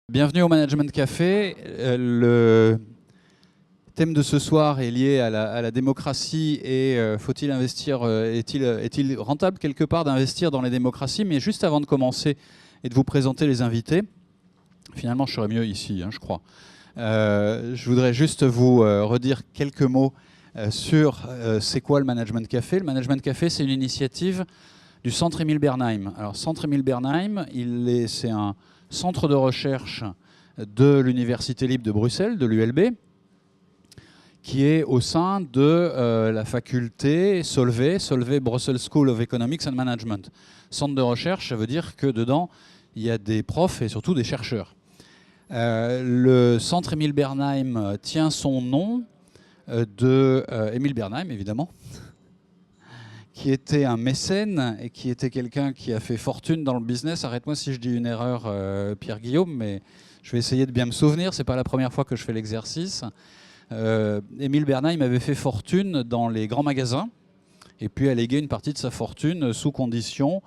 Bienvenue au Management Café. Le thème de ce soir est lié à la démocratie et faut-il investir, est-il rentable quelque part d'investir dans les démocraties? Mais juste avant de commencer et de vous présenter les invités, finalement je serais mieux ici, je crois. Je voudrais juste vous redire quelques mots sur c'est quoi le Management Café. Le Management Café, c'est une initiative du Centre Émile Bernheim. Alors, Centre Émile Bernheim, c'est un centre de recherche de l'Université libre de Bruxelles, de l'ULB, qui est au sein de la faculté Solvay Brussels School of Economics and Management. Centre de recherche, ça veut dire que dedans, il y a des profs et surtout des chercheurs. Le Centre Émile Bernheim tient son nom de Émile Bernheim, évidemment, qui était un mécène et qui était quelqu'un qui a fait fortune dans le business. Arrête-moi si je dis une erreur, Pierre-Guillaume, mais je vais essayer de bien me souvenir. Ce n'est pas la première fois que je fais l'exercice. Émile Bernheim avait fait fortune dans les grands magasins et puis a légué une partie de sa fortune sous condition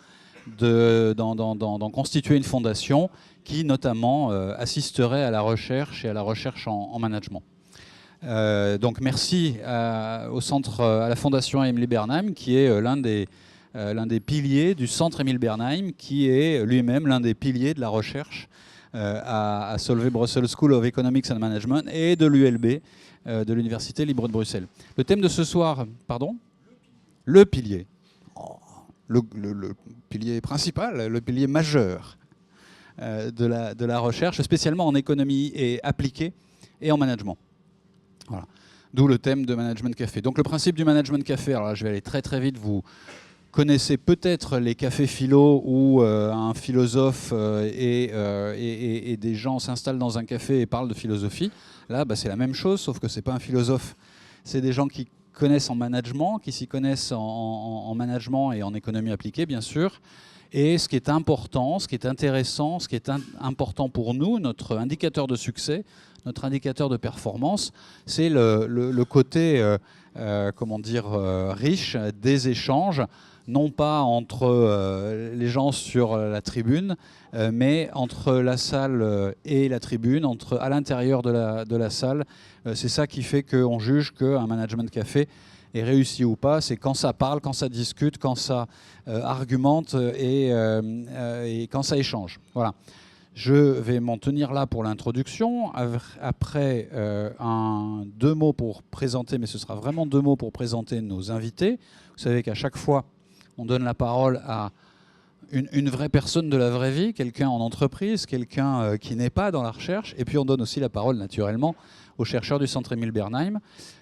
d'en constituer une fondation qui, notamment, assisterait à la recherche et à la recherche en management. Donc merci au centre, à la fondation Émile Bernheim, qui est l'un des piliers du centre Émile Bernheim, qui est lui-même l'un des piliers de la recherche à Solvay Brussels School of Economics and Management et de l'ULB, de l'Université libre de Bruxelles. Le thème de ce soir, pardon ? Le pilier. Le pilier principal, le pilier majeur de la recherche, spécialement en économie et appliquée et en management. Voilà. D'où le thème de Management Café. Donc le principe du Management Café, alors là je vais aller très très vite, vous connaissez peut-être les cafés philo où un philosophe et des gens s'installent dans un café et parlent de philosophie. Là c'est la même chose, sauf que c'est pas un philosophe, c'est des gens qui connaissent en management, qui s'y connaissent en management et en économie appliquée bien sûr. Et ce qui est important, ce qui est intéressant, ce qui est important pour nous, notre indicateur de succès, notre indicateur de performance, c'est le côté riche des échanges, non pas entre les gens sur la tribune, mais entre la salle et la tribune, à l'intérieur de la salle. C'est ça qui fait qu'on juge qu'un management café est réussi ou pas. C'est quand ça parle, quand ça discute, quand ça argumente et quand ça échange. Voilà. Je vais m'en tenir là pour l'introduction. Après, deux mots pour présenter, mais ce sera vraiment 2 mots pour présenter nos invités. Vous savez qu'à chaque fois, on donne la parole à une vraie personne de la vraie vie, quelqu'un en entreprise, quelqu'un qui n'est pas dans la recherche. Et puis on donne aussi la parole, naturellement, aux chercheurs du Centre Émile Bernheim.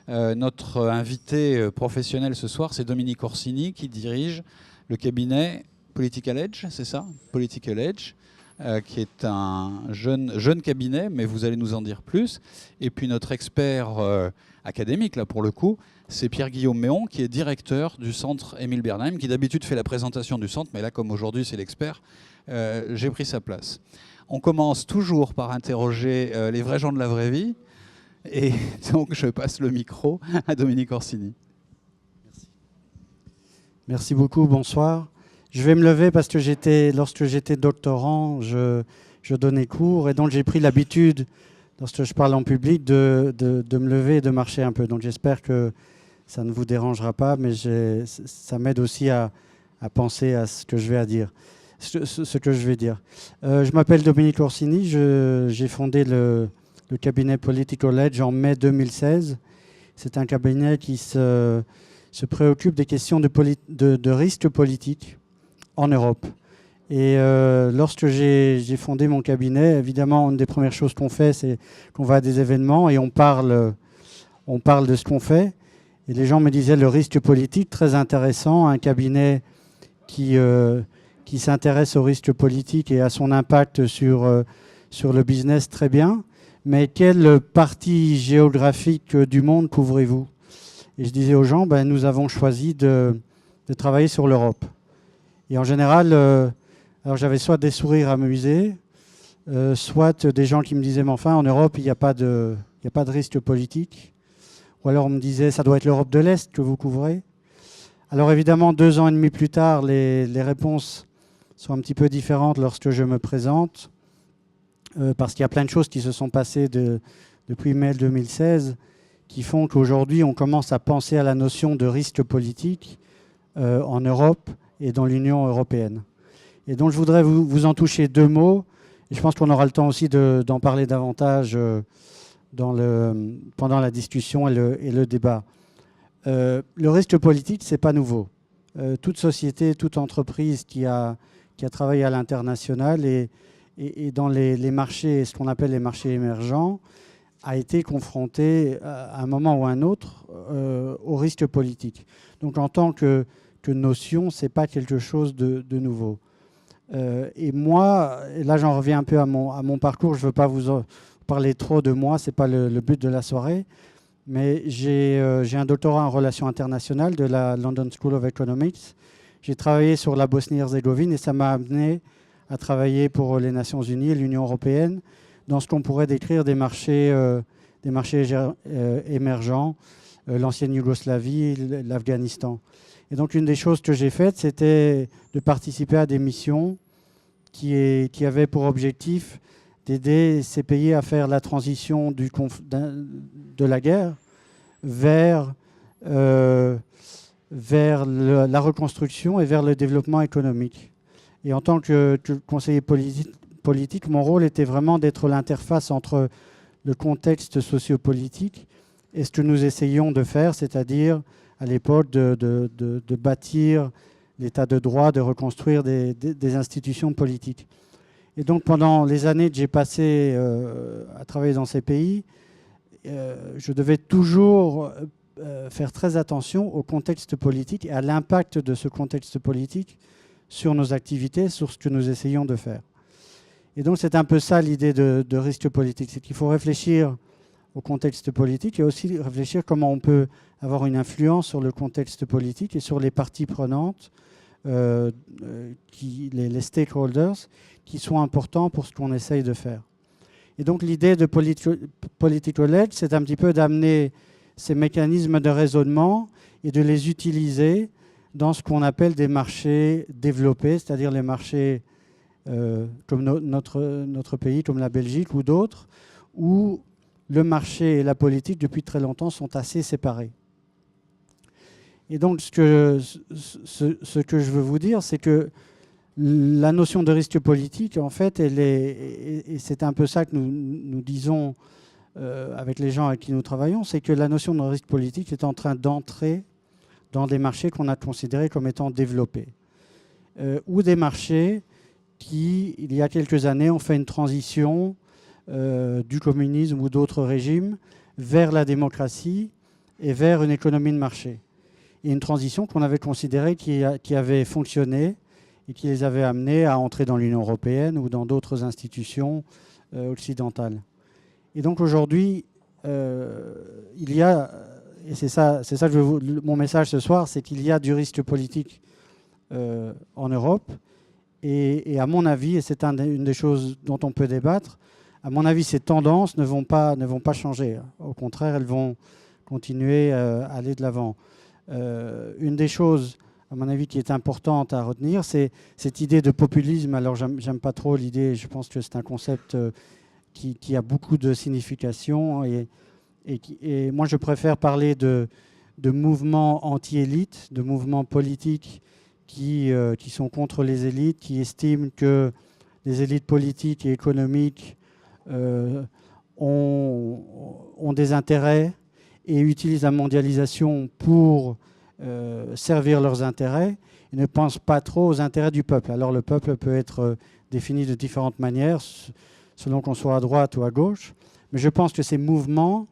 Notre invité professionnel ce soir, c'est Dominique Orsini, qui dirige le cabinet Political Edge, c'est ça ? Political Edge. Qui est un jeune cabinet, mais vous allez nous en dire plus. Et puis notre expert académique, là pour le coup, c'est Pierre-Guillaume Méon, qui est directeur du centre Émile Bernheim, qui d'habitude fait la présentation du centre, mais là, comme aujourd'hui c'est l'expert, j'ai pris sa place. On commence toujours par interroger les vrais gens de la vraie vie, et donc je passe le micro à Dominique Orsini. Merci. Merci beaucoup, bonsoir. Je vais me lever parce que lorsque j'étais doctorant, je donnais cours et donc j'ai pris l'habitude, lorsque je parle en public, de me lever et de marcher un peu. Donc j'espère que ça ne vous dérangera pas, mais ça m'aide aussi à penser à ce que je vais dire. Je m'appelle Dominique Orsini, j'ai fondé le cabinet Political Edge en mai 2016. C'est un cabinet qui se préoccupe des questions de risques politiques en Europe. Et lorsque j'ai fondé mon cabinet, évidemment, une des premières choses qu'on fait, c'est qu'on va à des événements et on parle de ce qu'on fait. Et les gens me disaient le risque politique, très intéressant, un cabinet qui s'intéresse au risque politique et à son impact sur le business, très bien. Mais quelle partie géographique du monde couvrez-vous ? Et je disais aux gens, nous avons choisi de travailler sur l'Europe. Et en général, alors j'avais soit des sourires amusés, soit des gens qui me disaient « mais enfin, en Europe, il n'y a pas de risque politique ». Ou alors on me disait « ça doit être l'Europe de l'Est que vous couvrez ». Alors évidemment, 2 ans et demi plus tard, les réponses sont un petit peu différentes lorsque je me présente. parce qu'il y a plein de choses qui se sont passées depuis mai 2016 qui font qu'aujourd'hui, on commence à penser à la notion de risque politique en Europe et dans l'Union européenne. Et donc, je voudrais vous en toucher 2 mots. Et je pense qu'on aura le temps aussi d'en parler davantage pendant la discussion et le débat. Le risque politique, ce n'est pas nouveau. Toute société, toute entreprise qui a travaillé à l'international et dans les marchés, ce qu'on appelle les marchés émergents, a été confrontée à un moment ou à un autre au risque politique. Donc en tant que notion, ce n'est pas quelque chose de nouveau. Et moi, et là j'en reviens un peu à mon parcours, je ne veux pas vous parler trop de moi, ce n'est pas le but de la soirée, mais j'ai un doctorat en relations internationales de la London School of Economics. J'ai travaillé sur la Bosnie-Herzégovine et ça m'a amené à travailler pour les Nations Unies et l'Union européenne dans ce qu'on pourrait décrire des marchés émergents, l'ancienne Yougoslavie, l'Afghanistan. Et donc une des choses que j'ai faites, c'était de participer à des missions qui avaient pour objectif d'aider ces pays à faire la transition de la guerre vers la reconstruction et vers le développement économique. Et en tant que conseiller politique, mon rôle était vraiment d'être l'interface entre le contexte sociopolitique et ce que nous essayons de faire, c'est-à-dire à l'époque de bâtir l'état de droit, de reconstruire des institutions politiques. Et donc pendant les années que j'ai passées à travailler dans ces pays, je devais toujours faire très attention au contexte politique et à l'impact de ce contexte politique sur nos activités, sur ce que nous essayons de faire. Et donc c'est un peu ça l'idée de risque politique, c'est qu'il faut réfléchir au contexte politique et aussi réfléchir comment on peut avoir une influence sur le contexte politique et sur les parties prenantes, les stakeholders, qui sont importants pour ce qu'on essaye de faire. Et donc l'idée de Political Edge, c'est un petit peu d'amener ces mécanismes de raisonnement et de les utiliser dans ce qu'on appelle des marchés développés, c'est-à-dire les marchés comme notre pays, comme la Belgique ou d'autres, où le marché et la politique, depuis très longtemps, sont assez séparés. Et donc, ce que je veux vous dire, c'est que la notion de risque politique, en fait, et c'est un peu ça que nous disons avec les gens avec qui nous travaillons, c'est que la notion de risque politique est en train d'entrer dans des marchés qu'on a considérés comme étant développés. Ou des marchés qui, il y a quelques années, ont fait une transition du communisme ou d'autres régimes vers la démocratie et vers une économie de marché. Et une transition qu'on avait considérée qui avait fonctionné et qui les avait amenés à entrer dans l'Union européenne ou dans d'autres institutions occidentales. Et donc aujourd'hui, il y a, et c'est ça que mon message ce soir, c'est qu'il y a du risque politique en Europe. Et à mon avis, et c'est une des choses dont on peut débattre, à mon avis, ces tendances ne vont pas changer. Au contraire, elles vont continuer à aller de l'avant. Une des choses, à mon avis, qui est importante à retenir, c'est cette idée de populisme. Alors, j'aime pas trop l'idée, je pense que c'est un concept qui a beaucoup de signification. Et moi, je préfère parler de mouvements anti-élites, de mouvements politiques qui sont contre les élites, qui estiment que les élites politiques et économiques ont des intérêts et utilisent la mondialisation pour servir leurs intérêts et ne pensent pas trop aux intérêts du peuple. Alors le peuple peut être défini de différentes manières selon qu'on soit à droite ou à gauche, mais je pense que ces mouvements,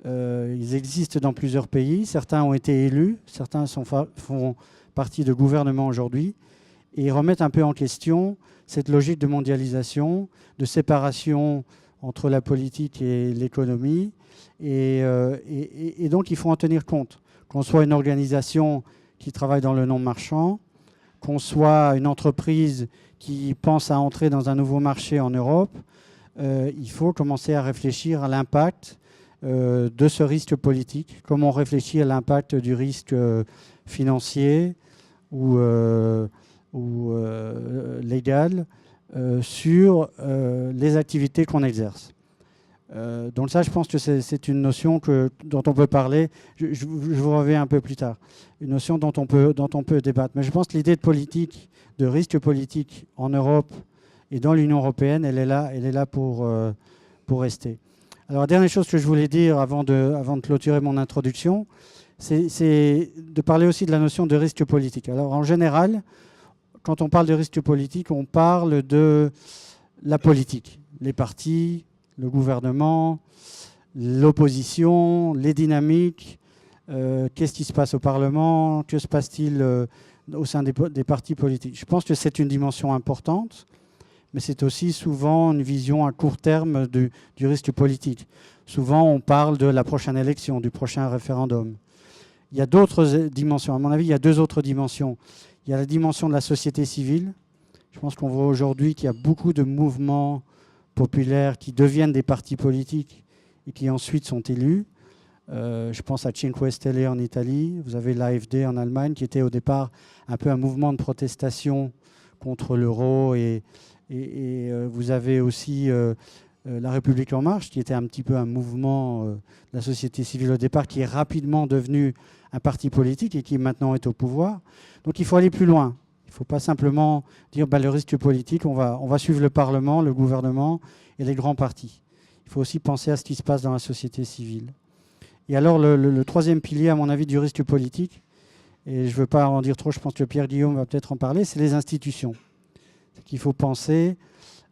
ils existent dans plusieurs pays. Certains ont été élus, certains font partie de gouvernements aujourd'hui, et ils remettent un peu en question cette logique de mondialisation, de séparation entre la politique et l'économie, et donc il faut en tenir compte. Qu'on soit une organisation qui travaille dans le non marchand, qu'on soit une entreprise qui pense à entrer dans un nouveau marché en Europe, il faut commencer à réfléchir à l'impact de ce risque politique, comme on réfléchit à l'impact du risque financier ou légal sur les activités qu'on exerce. Donc ça, je pense que c'est une notion dont on peut parler. Je vous reviens un peu plus tard. Une notion dont on peut débattre. Mais je pense que l'idée de politique, de risque politique en Europe et dans l'Union européenne, elle est là pour rester. Alors, la dernière chose que je voulais dire avant de clôturer mon introduction, c'est de parler aussi de la notion de risque politique. Alors, en général, quand on parle de risque politique, on parle de la politique, les partis, le gouvernement, l'opposition, les dynamiques, qu'est-ce qui se passe au Parlement, que se passe-t-il au sein des partis politiques. Je pense que c'est une dimension importante, mais c'est aussi souvent une vision à court terme du risque politique. Souvent, on parle de la prochaine élection, du prochain référendum. Il y a d'autres dimensions. À mon avis, il y a deux autres dimensions. Il y a la dimension de la société civile. Je pense qu'on voit aujourd'hui qu'il y a beaucoup de mouvements populaires qui deviennent des partis politiques et qui ensuite sont élus. Je pense à Cinque Stelle en Italie. Vous avez l'AfD en Allemagne, qui était au départ un peu un mouvement de protestation contre l'euro. Et vous avez aussi La République En Marche, qui était un petit peu un mouvement de la société civile au départ, qui est rapidement devenu un parti politique et qui maintenant est au pouvoir. Donc il faut aller plus loin. Il ne faut pas simplement dire le risque politique, on va suivre le Parlement, le gouvernement et les grands partis. Il faut aussi penser à ce qui se passe dans la société civile. Et alors le troisième pilier, à mon avis, du risque politique, et je ne veux pas en dire trop, je pense que Pierre-Guillaume va peut-être en parler, c'est les institutions. C'est qu'il faut penser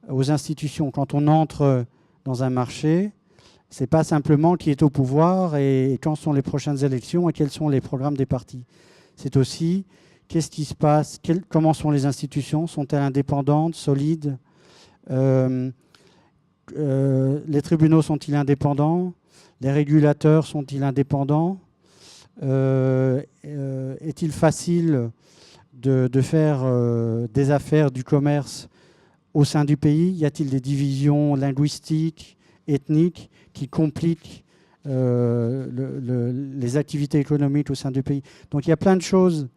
aux institutions. Quand on entre dans un marché, ce n'est pas simplement qui est au pouvoir et quand sont les prochaines élections et quels sont les programmes des partis. C'est aussi qu'est-ce qui se passe, comment sont les institutions, sont-elles indépendantes, solides, les tribunaux sont-ils indépendants, les régulateurs sont-ils indépendants, est-il facile de faire des affaires, du commerce au sein du pays? Y a-t-il des divisions linguistiques, ethniques qui compliquent les activités économiques au sein du pays? Donc il y a plein de choses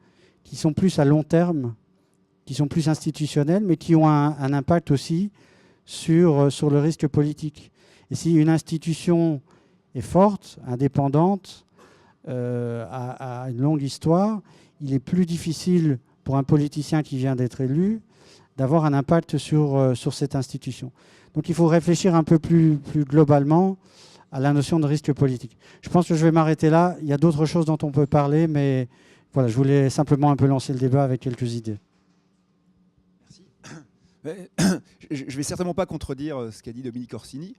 qui sont plus à long terme, qui sont plus institutionnelles, mais qui ont un impact aussi sur le risque politique. Et si une institution est forte, indépendante, a une longue histoire, il est plus difficile pour un politicien qui vient d'être élu d'avoir un impact sur cette institution. Donc il faut réfléchir un peu plus globalement à la notion de risque politique. Je pense que je vais m'arrêter là. Il y a d'autres choses dont on peut parler, mais voilà, je voulais simplement un peu lancer le débat avec quelques idées. Merci. Je ne vais certainement pas contredire ce qu'a dit Dominique Orsini.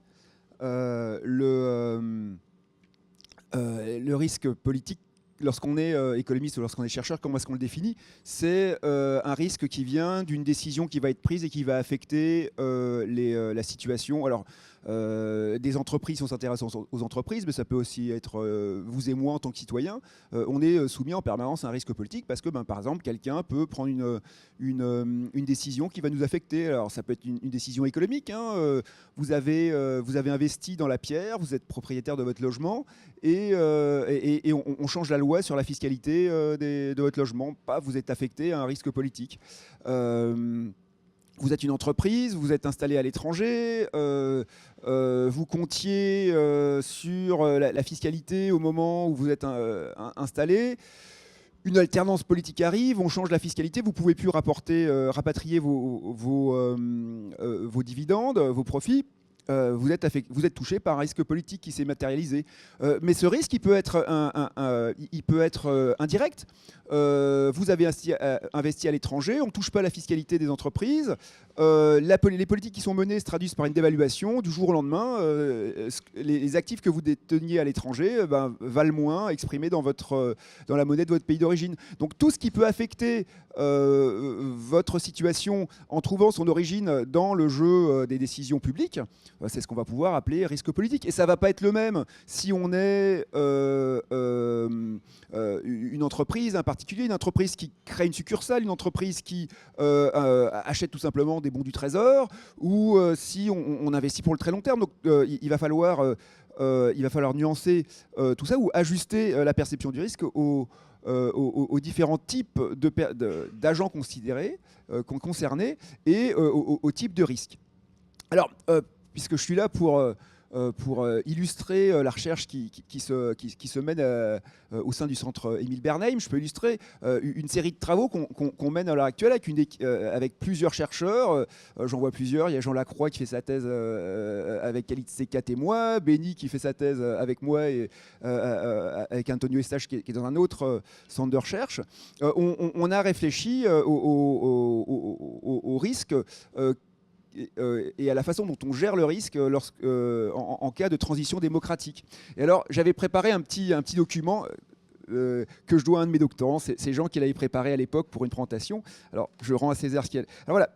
Le risque politique, lorsqu'on est économiste ou lorsqu'on est chercheur, comment est-ce qu'on le définit? C'est un risque qui vient d'une décision qui va être prise et qui va affecter la situation. Alors, des entreprises, on s'intéresse aux entreprises, mais ça peut aussi être vous et moi en tant que citoyens. On est soumis en permanence à un risque politique parce que, par exemple, quelqu'un peut prendre une décision qui va nous affecter. Alors, ça peut être une décision économique. Vous avez investi dans la pierre, vous êtes propriétaire de votre logement et on change la loi sur la fiscalité de votre logement. Vous êtes affecté à un risque politique. Vous êtes une entreprise, vous êtes installé à l'étranger, vous comptiez sur la fiscalité au moment où vous êtes installé. Une alternance politique arrive, on change la fiscalité, vous ne pouvez plus rapatrier vos dividendes, vos profits. Vous êtes touché par un risque politique qui s'est matérialisé. Mais ce risque, il peut être indirect. Vous avez investi à l'étranger, on ne touche pas à la fiscalité des entreprises. Les politiques qui sont menées se traduisent par une dévaluation. Du jour au lendemain, les actifs que vous déteniez à l'étranger valent moins exprimés dans la monnaie de votre pays d'origine. Donc tout ce qui peut affecter votre situation en trouvant son origine dans le jeu des décisions publiques, c'est ce qu'on va pouvoir appeler risque politique. Et ça ne va pas être le même si on est une entreprise, un particulier, une entreprise qui crée une succursale, une entreprise qui achète tout simplement des bons du trésor, ou si on investit pour le très long terme. Donc il va falloir nuancer tout ça ou ajuster la perception du risque aux différents types d'agents considérés, concernés, et au type de risque. Alors, puisque je suis là pour illustrer la recherche qui se mène au sein du centre Émile Bernheim, je peux illustrer une série de travaux qu'on mène à l'heure actuelle avec plusieurs chercheurs. J'en vois plusieurs. Il y a Jean Lacroix qui fait sa thèse avec Khalid Sekat et moi, Benny qui fait sa thèse avec moi et avec Antonio Estache qui est dans un autre centre de recherche. On a réfléchi au risque et à la façon dont on gère le risque en cas de transition démocratique. Et alors, j'avais préparé un petit document que je dois à un de mes doctorants. C'est Jean qui l'avait préparé à l'époque pour une présentation. Alors, je rends à César ce qu'il y a. Alors voilà.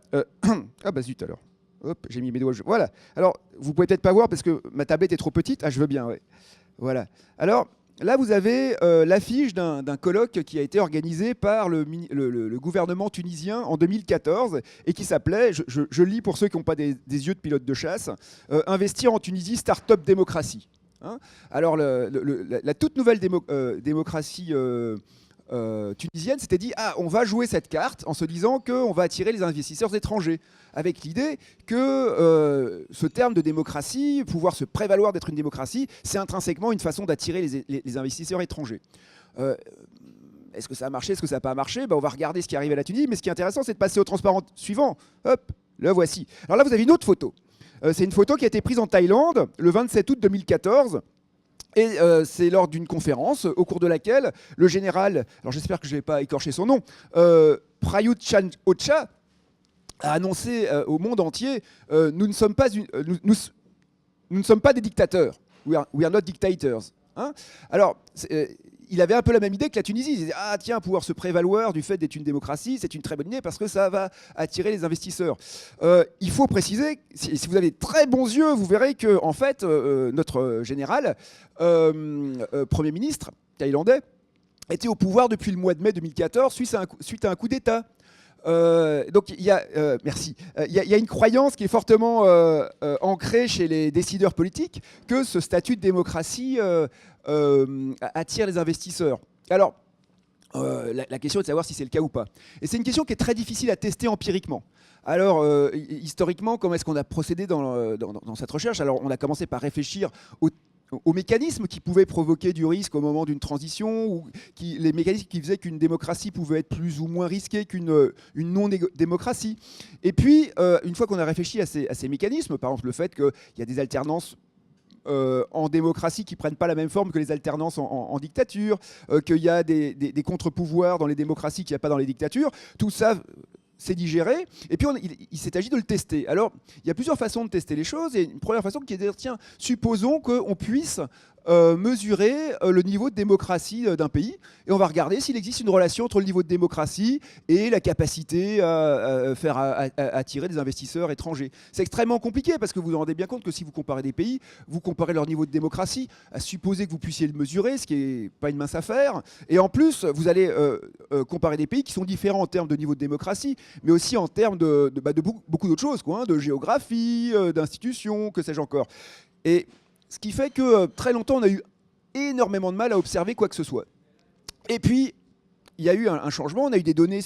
Ah bah zut alors. Hop, j'ai mis mes doigts. Voilà. Alors, vous pouvez peut-être pas voir parce que ma tablette est trop petite. Ah, je veux bien, ouais. Voilà. Alors, là, vous avez l'affiche d'un colloque qui a été organisé par le gouvernement tunisien en 2014 et qui s'appelait, je lis pour ceux qui n'ont pas des yeux de pilote de chasse, Investir en Tunisie, Start-up démocratie. Hein. Alors, la toute nouvelle démocratie tunisienne s'était dit on va jouer cette carte en se disant qu'on va attirer les investisseurs étrangers, avec l'idée que ce terme de démocratie, pouvoir se prévaloir d'être une démocratie, c'est intrinsèquement une façon d'attirer les investisseurs étrangers. Est-ce que ça a marché? Est-ce que ça n'a pas marché? On va regarder ce qui arrive à la Tunisie, mais ce qui est intéressant, c'est de passer au transparent suivant. Hop, le voici. Alors là, vous avez une autre photo. C'est une photo qui a été prise en Thaïlande le 27 août 2014. Et c'est lors d'une conférence au cours de laquelle le général, alors j'espère que je ne vais pas écorcher son nom, Prayut Chan-o-cha, a annoncé au monde entier nous ne sommes pas des dictateurs. We are not dictators. Hein. Alors, il avait un peu la même idée que la Tunisie. Il disait tiens, pouvoir se prévaloir du fait d'être une démocratie, c'est une très bonne idée parce que ça va attirer les investisseurs. Il faut préciser, si vous avez très bons yeux, vous verrez que en fait, notre général, Premier ministre thaïlandais, était au pouvoir depuis le mois de mai 2014 suite à un coup d'État. Donc il y a, merci. Il y a une croyance qui est fortement ancrée chez les décideurs politiques que ce statut de démocratie attire les investisseurs. Alors, la question est de savoir si c'est le cas ou pas. Et c'est une question qui est très difficile à tester empiriquement. Alors, historiquement, comment est-ce qu'on a procédé dans cette recherche? Alors, on a commencé par réfléchir aux mécanismes qui pouvaient provoquer du risque au moment d'une transition, ou les mécanismes qui faisaient qu'une démocratie pouvait être plus ou moins risquée qu'une non-démocratie. Et puis, une fois qu'on a réfléchi à ces mécanismes, par exemple le fait qu'il y a des alternances en démocratie qui ne prennent pas la même forme que les alternances en dictature, qu'il y a des contre-pouvoirs dans les démocraties qu'il n'y a pas dans les dictatures, tout ça c'est digéré, et puis il s'est agi de le tester. Alors, il y a plusieurs façons de tester les choses, et une première façon qui est de dire, tiens, supposons qu'on puisse mesurer le niveau de démocratie d'un pays, et on va regarder s'il existe une relation entre le niveau de démocratie et la capacité à attirer des investisseurs étrangers. C'est extrêmement compliqué, parce que vous vous rendez bien compte que si vous comparez des pays, vous comparez leur niveau de démocratie, à supposer que vous puissiez le mesurer, ce qui n'est pas une mince affaire, et en plus, vous allez comparer des pays qui sont différents en termes de niveau de démocratie, mais aussi en termes de beaucoup d'autres choses, quoi, hein, de géographie, d'institutions, que sais-je encore. Et ce qui fait que très longtemps, on a eu énormément de mal à observer quoi que ce soit. Et puis, il y a eu un changement, on a eu des données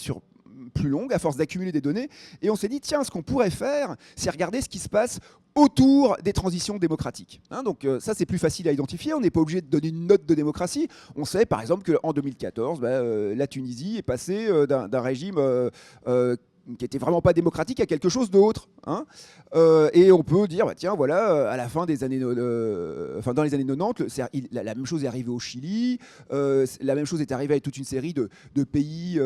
plus longues, à force d'accumuler des données, et on s'est dit, tiens, ce qu'on pourrait faire, c'est regarder ce qui se passe autour des transitions démocratiques. Hein, donc ça, c'est plus facile à identifier, on n'est pas obligé de donner une note de démocratie. On sait, par exemple, qu'en 2014, la Tunisie est passée d'un régime qui n'était vraiment pas démocratique à quelque chose d'autre. Hein. Et on peut dire, tiens, voilà, à la fin des années, dans les années 90, la même chose est arrivée au Chili, la même chose est arrivée avec toute une série de pays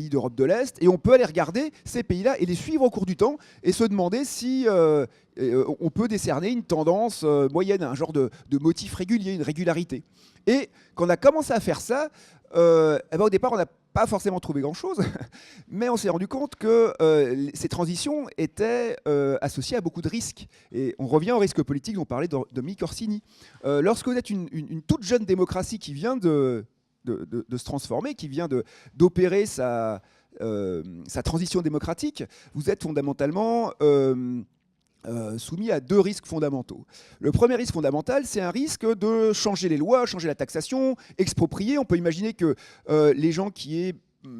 d'Europe de l'Est, et on peut aller regarder ces pays-là et les suivre au cours du temps et se demander si on peut décerner une tendance moyenne, un genre de motif régulier, une régularité. Et quand on a commencé à faire ça, au départ, on n'a pas forcément trouvé grand-chose, mais on s'est rendu compte que ces transitions étaient associées à beaucoup de risques. Et on revient au risque politique dont parlait Dominique Orsini. Lorsque vous êtes une toute jeune démocratie qui vient de se transformer, qui vient d'opérer sa transition démocratique, vous êtes fondamentalement soumis à 2 risques fondamentaux. Le premier risque fondamental, c'est un risque de changer les lois, changer la taxation, exproprier. On peut imaginer que les gens qui aient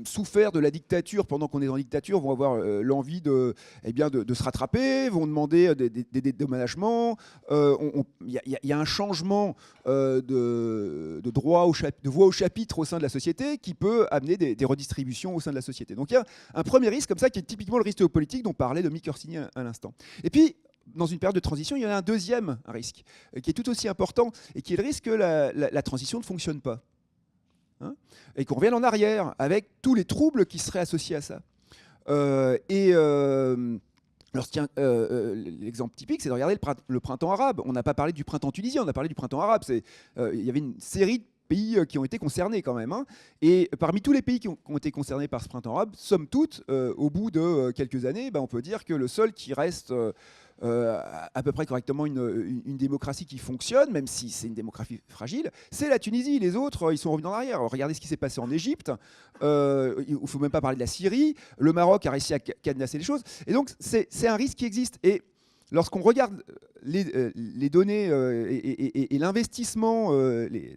souffert de la dictature pendant qu'on est en dictature vont avoir l'envie de se rattraper, vont demander des dédommagements. Il y a un changement de voix au chapitre au sein de la société qui peut amener des redistributions au sein de la société. Donc il y a un premier risque comme ça qui est typiquement le risque politique dont parlait Dominique Orsini à l'instant. Et puis, dans une période de transition, il y en a un deuxième risque qui est tout aussi important et qui est le risque que la transition ne fonctionne pas. Et qu'on revienne en arrière avec tous les troubles qui seraient associés à ça. L'exemple typique, c'est de regarder le printemps arabe. On n'a pas parlé du printemps tunisien, on a parlé du printemps arabe. Il y avait une série de pays qui ont été concernés quand même. Et parmi tous les pays qui ont été concernés par ce printemps arabe, somme toute, au bout de quelques années, on peut dire que le seul qui reste à peu près correctement une démocratie qui fonctionne, même si c'est une démocratie fragile, c'est la Tunisie. Les autres, ils sont revenus en arrière. Alors, regardez ce qui s'est passé en Égypte. Il ne faut même pas parler de la Syrie. Le Maroc a réussi à cadenasser les choses. Et donc, c'est un risque qui existe. Et lorsqu'on regarde les données et l'investissement,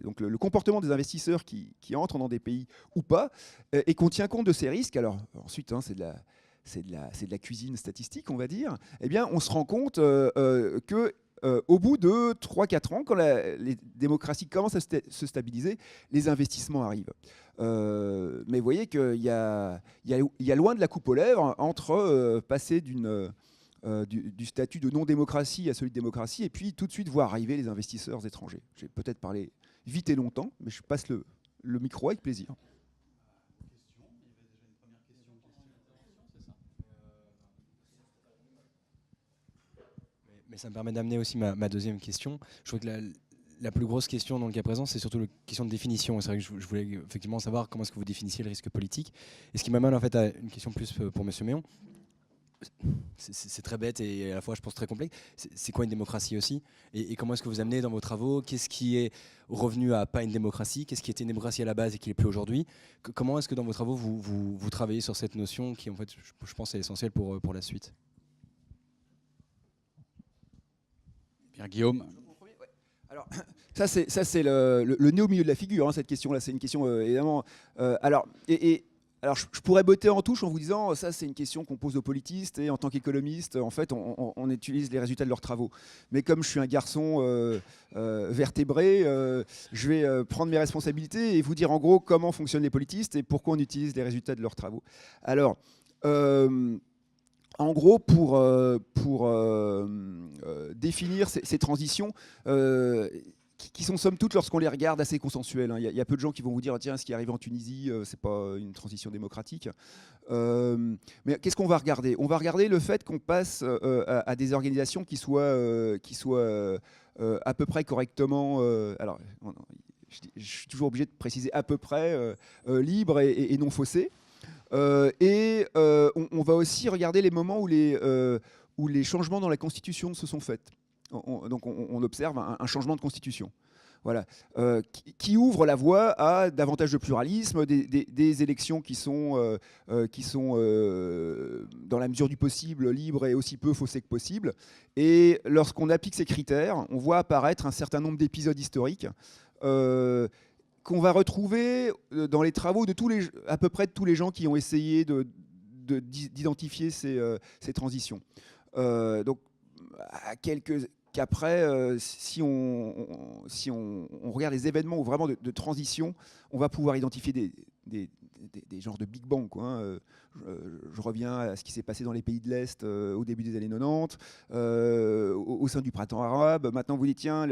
donc le comportement des investisseurs qui entrent dans des pays ou pas, et qu'on tient compte de ces risques, alors ensuite, c'est de la cuisine statistique, on va dire, eh bien, on se rend compte qu'au bout de 3-4 ans, quand les démocraties commencent à se stabiliser, les investissements arrivent. Mais vous voyez qu'il y a loin de la coupe aux lèvres entre passer du statut de non-démocratie à celui de démocratie, et puis tout de suite voir arriver les investisseurs étrangers. J'ai peut-être parlé vite et longtemps, mais je passe le micro avec plaisir. Mais ça me permet d'amener aussi ma deuxième question. Je trouve que la plus grosse question dans le cas présent, c'est surtout la question de définition. C'est vrai que je voulais effectivement savoir comment est-ce que vous définissiez le risque politique. Et ce qui m'amène en fait à une question plus pour M. Méon. C'est très bête et à la fois je pense très complexe. C'est quoi une démocratie aussi, et comment est-ce que vous amenez dans vos travaux, qu'est-ce qui est revenu à pas une démocratie, qu'est-ce qui était une démocratie à la base et qui n'est plus aujourd'hui? Comment est-ce que dans vos travaux vous travaillez sur cette notion qui en fait je pense est essentielle pour la suite? Bien, Guillaume. Alors, ça c'est le nez au milieu de la figure, cette question-là. C'est une question évidemment. Alors, je pourrais botter en touche en vous disant ça c'est une question qu'on pose aux politistes, et en tant qu'économiste, en fait, on utilise les résultats de leurs travaux. Mais comme je suis un garçon vertébré, je vais prendre mes responsabilités et vous dire en gros comment fonctionnent les politistes et pourquoi on utilise les résultats de leurs travaux. Alors, en gros, pour définir ces transitions, qui sont somme toute, lorsqu'on les regarde, assez consensuelles. Il y a peu de gens qui vont vous dire tiens, ce qui arrive en Tunisie, c'est pas une transition démocratique. Mais qu'est-ce qu'on va regarder? On va regarder le fait qu'on passe à des organisations qui soient à peu près correctement. Alors, je suis toujours obligé de préciser à peu près libres et non faussées. On va aussi regarder les moments où les changements dans la Constitution se sont faits. Donc on observe un changement de Constitution. Voilà. Qui ouvre la voie à davantage de pluralisme, des élections qui sont dans la mesure du possible libres et aussi peu faussées que possible. Et lorsqu'on applique ces critères, on voit apparaître un certain nombre d'épisodes historiques qu'on va retrouver dans les travaux de à peu près de tous les gens qui ont essayé d'identifier ces transitions. Donc, à quelques qu'après, si on regarde les événements vraiment de transition, on va pouvoir identifier des genres de Big Bang, quoi, je reviens à ce qui s'est passé dans les pays de l'Est au début des années 90, au sein du printemps arabe. Maintenant, vous dites, tiens,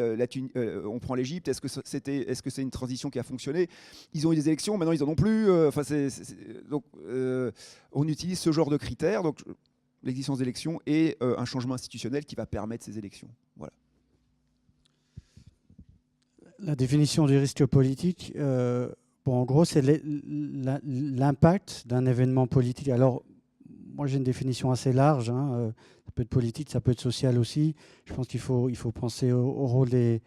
on prend l'Égypte, est-ce que c'est une transition qui a fonctionné? Ils ont eu des élections, maintenant ils n'en ont plus. Donc, on utilise ce genre de critères. Donc, l'existence d'élections et un changement institutionnel qui va permettre ces élections. Voilà. La définition du risque politique, en gros, c'est l'impact d'un événement politique. Alors, moi, j'ai une définition assez large. Ça peut être politique, ça peut être social aussi. Je pense qu'il faut penser au rôle des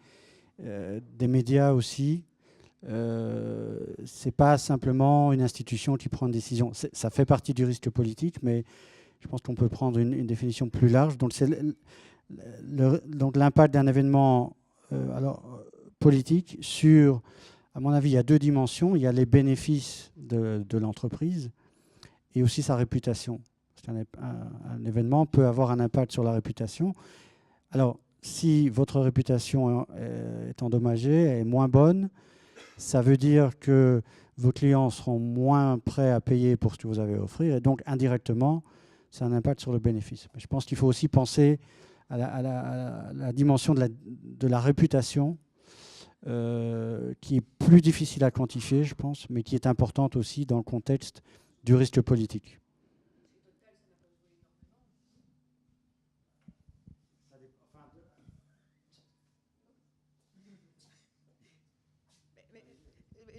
médias aussi. C'est pas simplement une institution qui prend une décision. Ça fait partie du risque politique, mais Je pense qu'on peut prendre une définition plus large. Donc, donc l'impact d'un événement politique sur, à mon avis, il y a deux dimensions. Il y a les bénéfices de l'entreprise et aussi sa réputation. Parce qu'un événement peut avoir un impact sur la réputation. Alors, si votre réputation est endommagée, est moins bonne, ça veut dire que vos clients seront moins prêts à payer pour ce que vous avez à offrir, et donc indirectement, c'est un impact sur le bénéfice. Mais je pense qu'il faut aussi penser à la dimension de la réputation, qui est plus difficile à quantifier, je pense, mais qui est importante aussi dans le contexte du risque politique.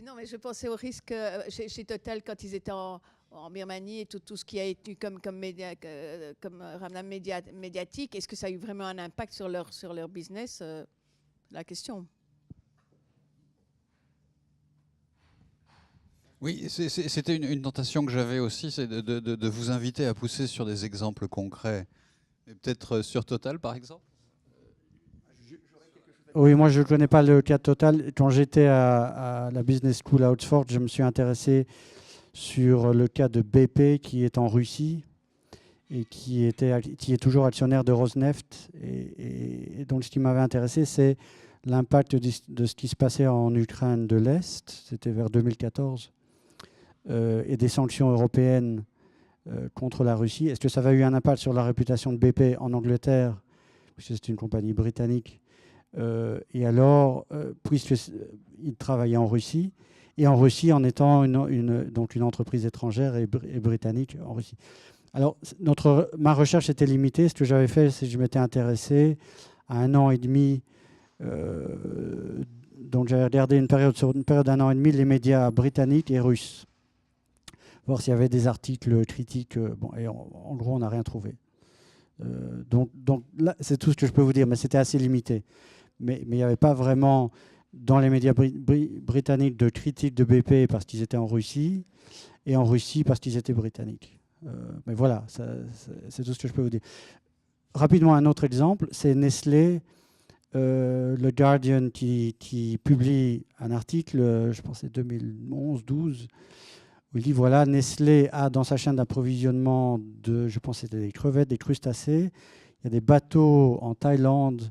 Non, mais je pensais au risque chez Total quand ils étaient en Birmanie et tout ce qui a été comme ramenant médiatique. Est-ce que ça a eu vraiment un impact sur leur business la question. Oui, c'était une tentation que j'avais aussi, c'est de vous inviter à pousser sur des exemples concrets. Peut-être sur Total, par exemple. Oui, moi je ne connais pas le cas de Total. Quand j'étais à la Business School à Oxford, je me suis intéressé sur le cas de BP qui est en Russie et qui est toujours actionnaire de Rosneft. Et donc ce qui m'avait intéressé, c'est l'impact de ce qui se passait en Ukraine de l'Est, c'était vers 2014, et des sanctions européennes contre la Russie. Est-ce que ça avait eu un impact sur la réputation de BP en Angleterre, puisque c'est une compagnie britannique? Et alors, puisqu'il travaillait en Russie, et en Russie en étant donc une entreprise étrangère et britannique en Russie. Alors, ma recherche était limitée. Ce que j'avais fait, c'est que je m'étais intéressé à 1 an et demi. Donc, j'avais regardé sur une période d'1 an et demi les médias britanniques et russes, voir s'il y avait des articles critiques. Bon, et en gros, on n'a rien trouvé. Donc là, c'est tout ce que je peux vous dire, mais c'était assez limité. Mais il n'y avait pas vraiment, dans les médias britanniques, de critique de BP parce qu'ils étaient en Russie, et en Russie parce qu'ils étaient britanniques. Mais voilà, c'est tout ce que je peux vous dire. Rapidement, un autre exemple, c'est Nestlé, le Guardian qui publie un article, je pense que c'est 2011-12, où il dit, voilà, Nestlé a dans sa chaîne d'approvisionnement je pense que c'était des crevettes, des crustacés. Il y a des bateaux en Thaïlande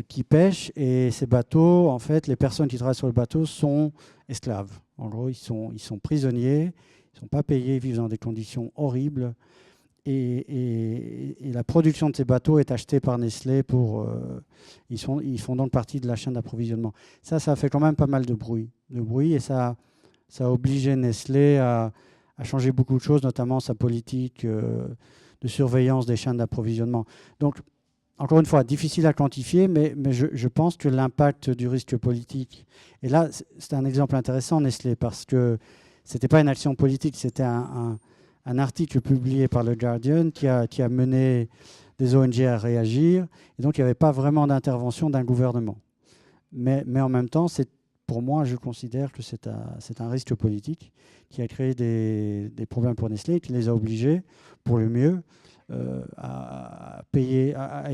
qui pêchent, et ces bateaux, en fait, les personnes qui travaillent sur le bateau sont esclaves. En gros, ils sont prisonniers, ils ne sont pas payés, ils vivent dans des conditions horribles. Et la production de ces bateaux est achetée par Nestlé ils font donc partie de la chaîne d'approvisionnement. Ça a fait quand même pas mal de bruit, et ça a obligé Nestlé à changer beaucoup de choses, notamment sa politique de surveillance des chaînes d'approvisionnement. Donc, encore une fois, difficile à quantifier, mais je pense que l'impact du risque politique... Et là, c'est un exemple intéressant, Nestlé, parce que ce n'était pas une action politique, c'était un article publié par le Guardian qui a mené des ONG à réagir. Et donc, il n'y avait pas vraiment d'intervention d'un gouvernement. Mais en même temps, pour moi, je considère que c'est un risque politique qui a créé des problèmes pour Nestlé, qui les a obligés, pour le mieux, à payer, à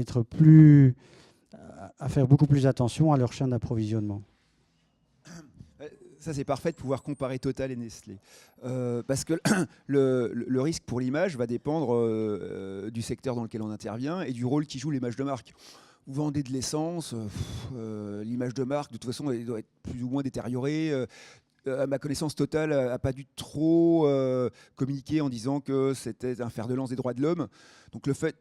faire beaucoup plus attention à leur chaîne d'approvisionnement. Ça, c'est parfait de pouvoir comparer Total et Nestlé. Parce que le risque pour l'image va dépendre du secteur dans lequel on intervient et du rôle qui joue l'image de marque. Vous vendez de l'essence, l'image de marque, de toute façon, elle doit être plus ou moins détériorée. À ma connaissance, Total n'a pas dû trop communiquer en disant que c'était un fer de lance des droits de l'homme. Donc le fait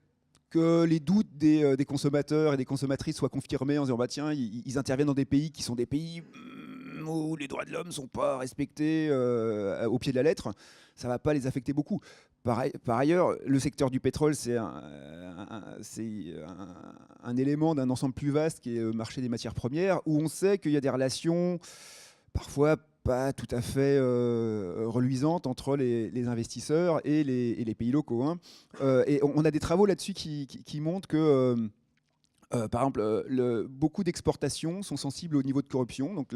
que les doutes des consommateurs et des consommatrices soient confirmés en disant bah tiens, ils interviennent dans des pays qui sont des pays où les droits de l'homme ne sont pas respectés au pied de la lettre, ça ne va pas les affecter beaucoup. Par ailleurs, le secteur du pétrole, c'est un élément d'un ensemble plus vaste qui est le marché des matières premières, où on sait qu'il y a des relations parfois pas tout à fait reluisantes entre les investisseurs et les pays locaux. Hein. Et on a des travaux là-dessus qui montrent que, par exemple, beaucoup d'exportations sont sensibles au niveau de corruption. Donc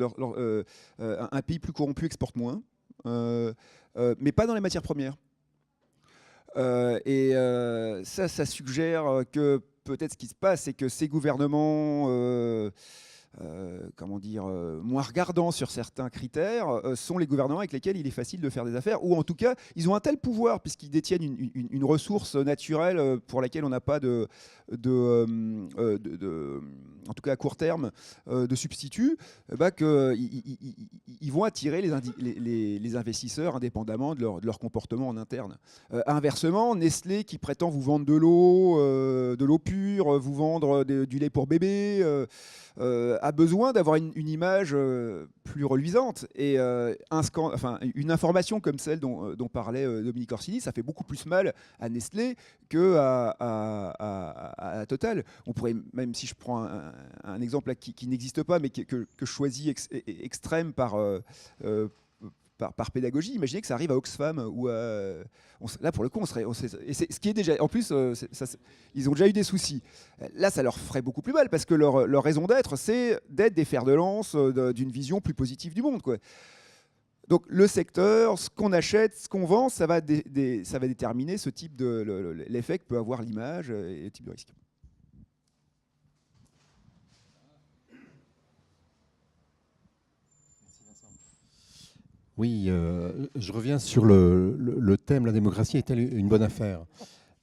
un pays plus corrompu exporte moins, mais pas dans les matières premières. Ça suggère que peut-être ce qui se passe, c'est que ces gouvernements comment dire, moins regardants sur certains critères, sont les gouvernements avec lesquels il est facile de faire des affaires, ou en tout cas, ils ont un tel pouvoir, puisqu'ils détiennent une ressource naturelle pour laquelle on n'a pas en tout cas à court terme, de substitut, qu'ils vont attirer les investisseurs indépendamment de leur comportement en interne. Inversement, Nestlé, qui prétend vous vendre de l'eau pure, vous vendre du lait pour bébé, a besoin d'avoir une image plus reluisante. Et une information comme celle dont parlait Dominique Orsini, ça fait beaucoup plus mal à Nestlé qu'à Total. On pourrait, même si je prends un exemple là qui n'existe pas, mais que je choisis extrême par pédagogie, imaginez que ça arrive à Oxfam ou là pour le coup on serait ce qui est déjà en plus ils ont déjà eu des soucis. Là ça leur ferait beaucoup plus mal parce que leur raison d'être, c'est d'être des fers de lance d'une vision plus positive du monde, quoi. Donc le secteur, ce qu'on achète, ce qu'on vend, ça va déterminer ce type l'effet que peut avoir l'image et le type de risque. Oui, je reviens sur le thème, la démocratie est-elle une bonne affaire?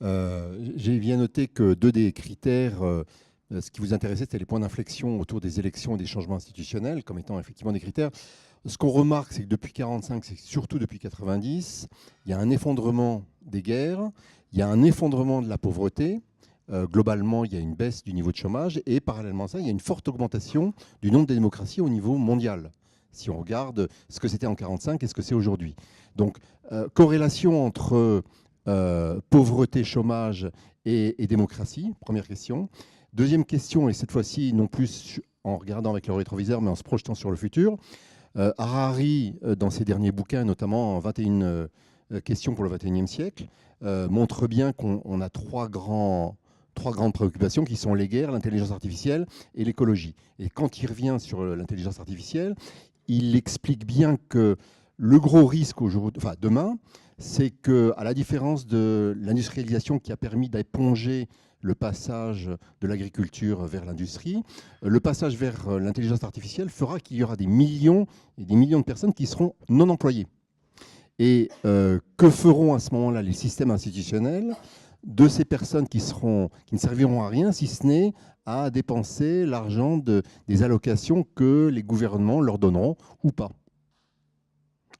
J'ai bien noté que deux des critères, ce qui vous intéressait, c'était les points d'inflexion autour des élections et des changements institutionnels, comme étant effectivement des critères. Ce qu'on remarque, c'est que depuis 1945, c'est surtout depuis 1990, il y a un effondrement des guerres, il y a un effondrement de la pauvreté. Globalement, il y a une baisse du niveau de chômage et parallèlement à ça, il y a une forte augmentation du nombre de démocraties au niveau mondial. Si on regarde ce que c'était en 1945 et ce que c'est aujourd'hui. Donc, corrélation entre pauvreté, chômage et démocratie, première question. Deuxième question, et cette fois-ci, non plus en regardant avec le rétroviseur, mais en se projetant sur le futur. Harari, dans ses derniers bouquins, notamment en 21 questions pour le 21e siècle, montre bien qu'on a trois grandes préoccupations qui sont les guerres, l'intelligence artificielle et l'écologie. Et quand il revient sur l'intelligence artificielle, il explique bien que le gros risque demain, c'est qu'à la différence de l'industrialisation qui a permis d'éponger le passage de l'agriculture vers l'industrie, le passage vers l'intelligence artificielle fera qu'il y aura des millions et des millions de personnes qui seront non employées. Et que feront à ce moment-là les systèmes institutionnels de ces personnes qui ne serviront à rien, si ce n'est à dépenser l'argent des allocations que les gouvernements leur donneront ou pas.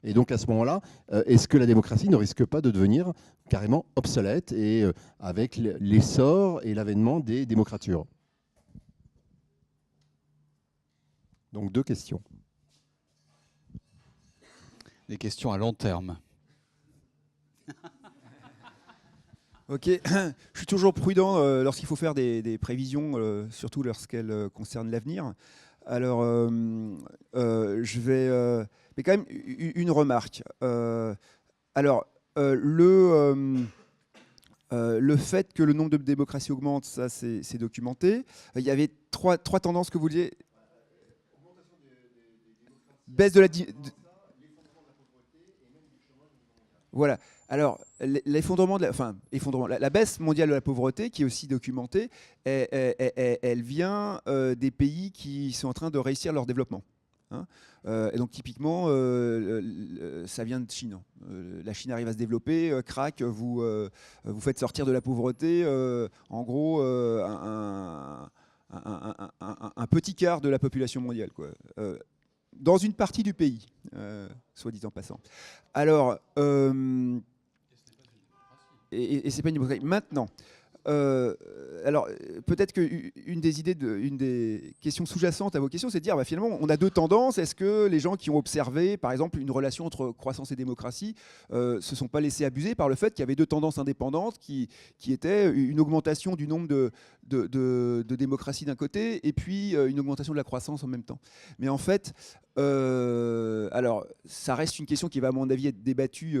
Et donc à ce moment-là, est-ce que la démocratie ne risque pas de devenir carrément obsolète et avec l'essor et l'avènement des démocratures? Donc deux questions. Des questions à long terme. Ok, je suis toujours prudent lorsqu'il faut faire des prévisions, surtout lorsqu'elles concernent l'avenir. Alors, je vais... mais quand même, une remarque. Le fait que le nombre de démocraties augmente, ça c'est documenté. Il y avait trois tendances que vous vouliez. Baisse de la... Voilà. Alors, l'effondrement, la baisse mondiale de la pauvreté, qui est aussi documentée, elle vient des pays qui sont en train de réussir leur développement. Hein. Et donc, typiquement, ça vient de Chine. La Chine arrive à se développer, crac, vous faites sortir de la pauvreté, en gros, un petit quart de la population mondiale, quoi. Dans une partie du pays, soit dit en passant. Alors, et c'est pas une démocratie. Maintenant, alors peut-être qu'une des questions sous-jacentes à vos questions, c'est de dire, finalement, on a deux tendances. Est-ce que les gens qui ont observé, par exemple, une relation entre croissance et démocratie, se sont pas laissés abuser par le fait qu'il y avait deux tendances indépendantes qui étaient une augmentation du nombre de démocraties d'un côté et puis une augmentation de la croissance en même temps. Mais en fait, alors ça reste une question qui va à mon avis être débattue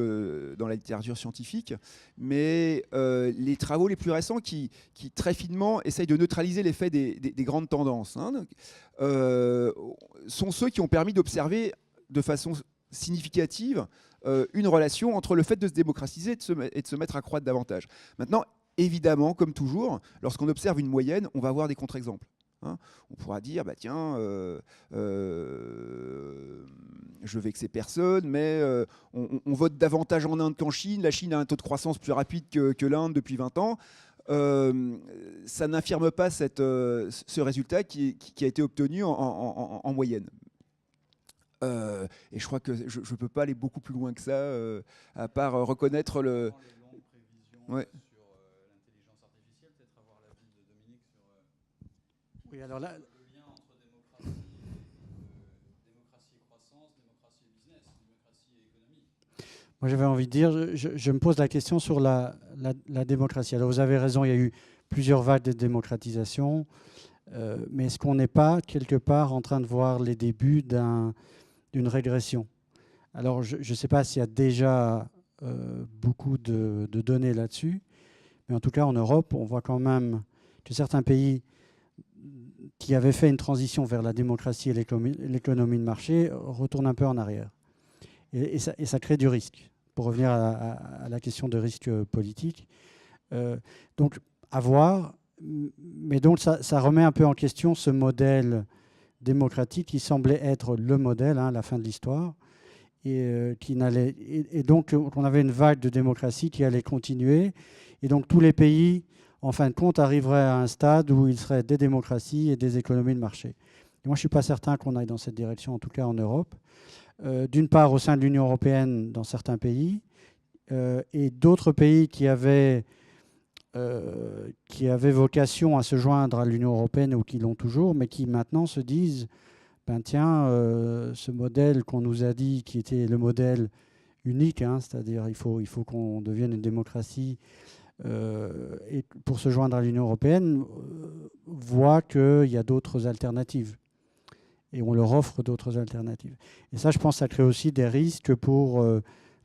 dans la littérature scientifique, mais les travaux les plus récents qui très finement essayent de neutraliser l'effet des grandes tendances, hein, sont ceux qui ont permis d'observer de façon significative une relation entre le fait de se démocratiser et de se mettre à croître davantage. Maintenant, évidemment, comme toujours, lorsqu'on observe une moyenne, on va avoir des contre-exemples. Hein. On pourra dire, bah tiens, je vexer personne, mais on vote davantage en Inde qu'en Chine. La Chine a un taux de croissance plus rapide que l'Inde depuis 20 ans. Ça n'infirme pas ce résultat qui a été obtenu en moyenne. Et je crois que je ne peux pas aller beaucoup plus loin que ça, à part reconnaître le... Ouais. Oui, alors là, moi, j'avais envie de dire, je me pose la question sur la démocratie. Alors, vous avez raison, il y a eu plusieurs vagues de démocratisation, mais est-ce qu'on n'est pas, quelque part, en train de voir les débuts d'une régression? Alors, je ne sais pas s'il y a déjà beaucoup de données là-dessus, mais en tout cas, en Europe, on voit quand même que certains pays qui avaient fait une transition vers la démocratie et l'économie de marché retournent un peu en arrière. Et ça crée du risque, pour revenir à la question de risque politique. Donc, à voir, mais donc ça remet un peu en question ce modèle démocratique qui semblait être le modèle, à la fin de l'histoire, et donc on avait une vague de démocratie qui allait continuer, et donc tous les pays, en fin de compte, arriveraient à un stade où il serait des démocraties et des économies de marché. Et moi, je ne suis pas certain qu'on aille dans cette direction, en tout cas en Europe. D'une part, au sein de l'Union européenne, dans certains pays, et d'autres pays qui avaient vocation à se joindre à l'Union européenne ou qui l'ont toujours, mais qui maintenant se disent, ben tiens, ce modèle qu'on nous a dit qui était le modèle unique, c'est-à-dire il faut qu'on devienne une démocratie, et pour se joindre à l'Union européenne, voit qu'il y a d'autres alternatives. Et on leur offre d'autres alternatives. Et ça, je pense, ça crée aussi des risques pour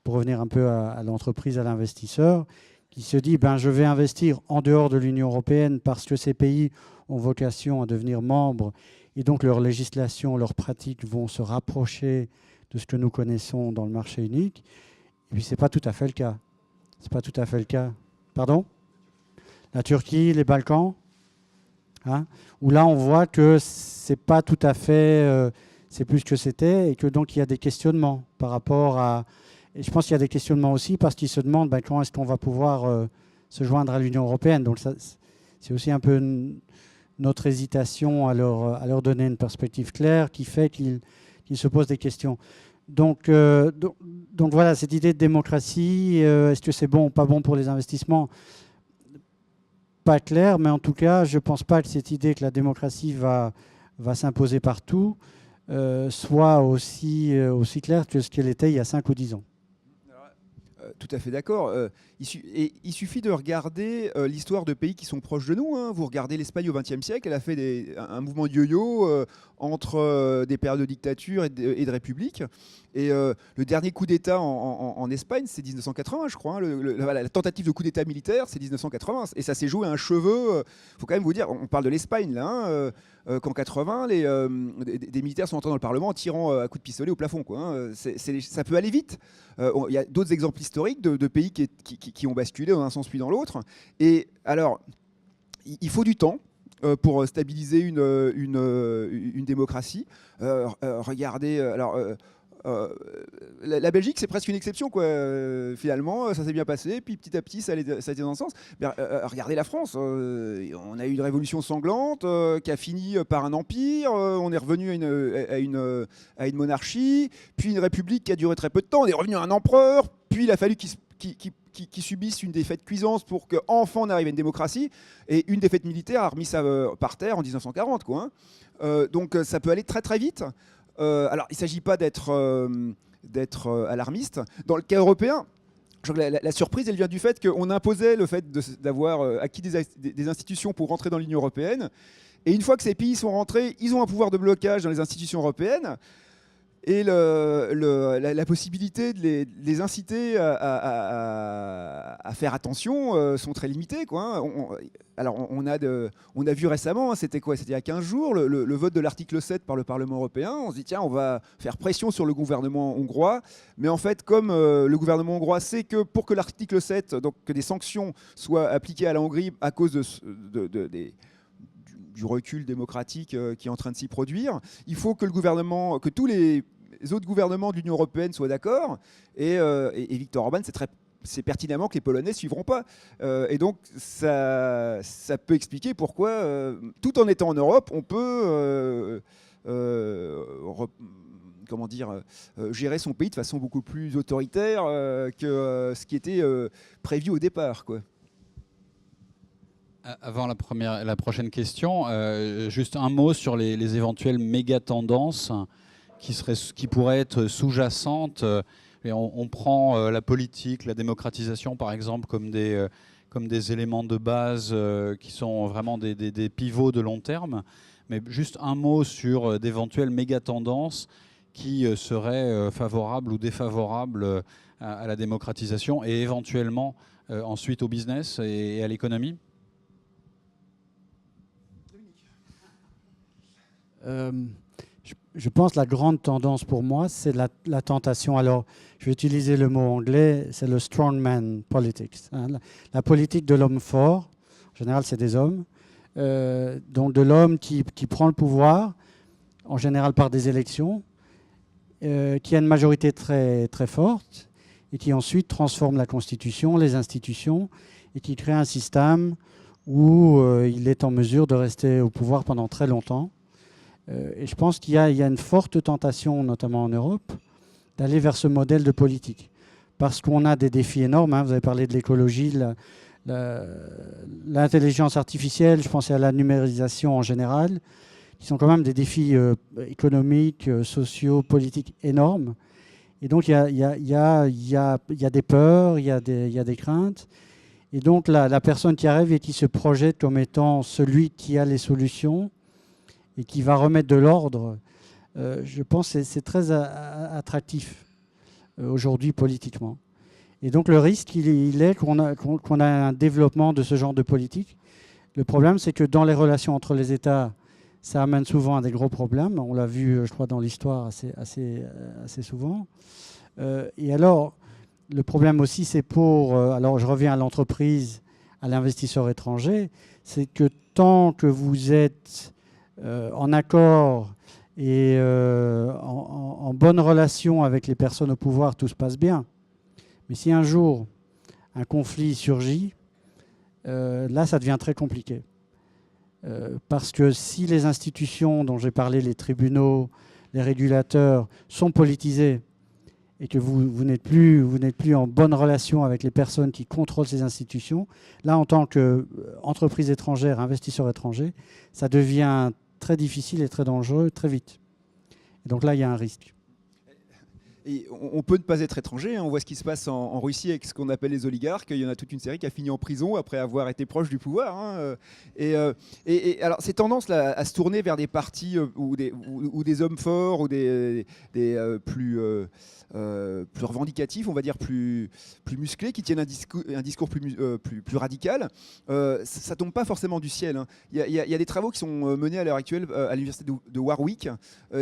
revenir un peu à l'entreprise, à l'investisseur, qui se dit, je vais investir en dehors de l'Union européenne parce que ces pays ont vocation à devenir membres, et donc leur législation, leurs pratiques vont se rapprocher de ce que nous connaissons dans le marché unique. Et puis, ce n'est pas tout à fait le cas. C'est pas tout à fait le cas. Pardon ? La Turquie, les Balkans, où là, on voit que c'est pas tout à fait, c'est plus que c'était, et que donc il y a des questionnements par rapport à... Et je pense qu'il y a des questionnements aussi parce qu'ils se demandent quand est-ce qu'on va pouvoir se joindre à l'Union européenne. Donc ça, c'est aussi un peu notre hésitation à leur donner une perspective claire qui fait qu'ils se posent des questions. Donc voilà, cette idée de démocratie, est-ce que c'est bon ou pas bon pour les investissements ? Pas clair, mais en tout cas, je ne pense pas que cette idée que la démocratie va s'imposer partout soit aussi claire que ce qu'elle était il y a 5 ou 10 ans. Tout à fait d'accord. Il suffit de regarder l'histoire de pays qui sont proches de nous. Vous regardez l'Espagne au XXe siècle, elle a fait un mouvement de yo-yo entre des périodes de dictature et de république. Et le dernier coup d'État en Espagne, c'est 1980, je crois. La tentative de coup d'État militaire, c'est 1980. Et ça s'est joué à un cheveu. Il faut quand même vous dire, on parle de l'Espagne, là, qu'en 80, des militaires sont entrés dans le Parlement en tirant à coups de pistolet au plafond. Ça peut aller vite. Il y a d'autres exemples historiques de pays qui ont basculé dans un sens puis dans l'autre. Et alors, il faut du temps pour stabiliser une démocratie. Regardez, la Belgique, c'est presque une exception, finalement, ça s'est bien passé, puis petit à petit, ça a été dans le sens. Regardez la France, on a eu une révolution sanglante qui a fini par un empire, on est revenu à une monarchie, puis une république qui a duré très peu de temps, on est revenu à un empereur, puis il a fallu qui subissent une défaite cuisante pour qu'enfin on arrive à une démocratie, et une défaite militaire a remis ça par terre en 1940. Donc ça peut aller très très vite. Alors il ne s'agit pas d'être alarmiste. Dans le cas européen, je crois que la surprise, elle vient du fait qu'on imposait le fait d'avoir acquis des institutions pour rentrer dans l'Union européenne. Et une fois que ces pays sont rentrés, ils ont un pouvoir de blocage dans les institutions européennes. et la possibilité de les inciter à faire attention sont très limitées, quoi, hein. Alors on a vu récemment, hein, c'était quoi? C'était il y a 15 jours, le vote de l'article 7 par le Parlement européen. On se dit tiens, on va faire pression sur le gouvernement hongrois, mais en fait comme le gouvernement hongrois sait que pour que l'article 7, donc que des sanctions soient appliquées à la Hongrie à cause du recul démocratique qui est en train de s'y produire, il faut que que tous les autres gouvernements de l'Union européenne soient d'accord. Et Viktor Orban, c'est pertinemment que les Polonais ne suivront pas. Et donc, ça peut expliquer pourquoi, tout en étant en Europe, on peut gérer son pays de façon beaucoup plus autoritaire que ce qui était prévu au départ, quoi. Avant la prochaine question, juste un mot sur les éventuelles méga-tendances qui pourraient être sous-jacentes. Et on prend la politique, la démocratisation par exemple, comme des éléments de base qui sont vraiment des pivots de long terme. Mais juste un mot sur d'éventuelles méga-tendances qui seraient favorables ou défavorables à la démocratisation et éventuellement ensuite au business et à l'économie. Je pense que la grande tendance pour moi, c'est la tentation. Alors, je vais utiliser le mot anglais, c'est le strongman politics, hein, la politique de l'homme fort. En général, c'est des hommes. Donc de l'homme qui prend le pouvoir, en général par des élections, qui a une majorité très, très forte et qui ensuite transforme la Constitution, les institutions et qui crée un système où il est en mesure de rester au pouvoir pendant très longtemps. Et je pense qu'il y a une forte tentation, notamment en Europe, d'aller vers ce modèle de politique. Parce qu'on a des défis énormes, hein. Vous avez parlé de l'écologie, l'intelligence artificielle, je pense à la numérisation en général, qui sont quand même des défis économiques, sociaux, politiques énormes. Et donc il y a des peurs, il y a des craintes. Et donc la personne qui arrive et qui se projette comme étant celui qui a les solutions, et qui va remettre de l'ordre, je pense que c'est très attractif aujourd'hui politiquement. Et donc le risque, il est qu'on a un développement de ce genre de politique. Le problème, c'est que dans les relations entre les États, ça amène souvent à des gros problèmes. On l'a vu, je crois, dans l'histoire assez souvent. Et alors, le problème aussi, c'est alors je reviens à l'entreprise, à l'investisseur étranger, c'est que tant que vous êtes en accord et en bonne relation avec les personnes au pouvoir, tout se passe bien. Mais si un jour un conflit surgit, là, ça devient très compliqué. Parce que si les institutions dont j'ai parlé, les tribunaux, les régulateurs, sont politisés et que vous n'êtes plus en bonne relation avec les personnes qui contrôlent ces institutions, là, en tant qu'entreprise étrangère, investisseur étranger, ça devient très difficile et très dangereux très vite. Et donc là, il y a un risque. Et on peut ne pas être étranger, hein. On voit ce qui se passe en Russie avec ce qu'on appelle les oligarques. Il y en a toute une série qui a fini en prison après avoir été proche du pouvoir, hein. Et alors ces tendances-là à se tourner vers des partis ou des hommes forts ou des plus revendicatifs, on va dire plus musclés, qui tiennent un discours plus radical, ça tombe pas forcément du ciel, hein. Il y a des travaux qui sont menés à l'heure actuelle à l'université de Warwick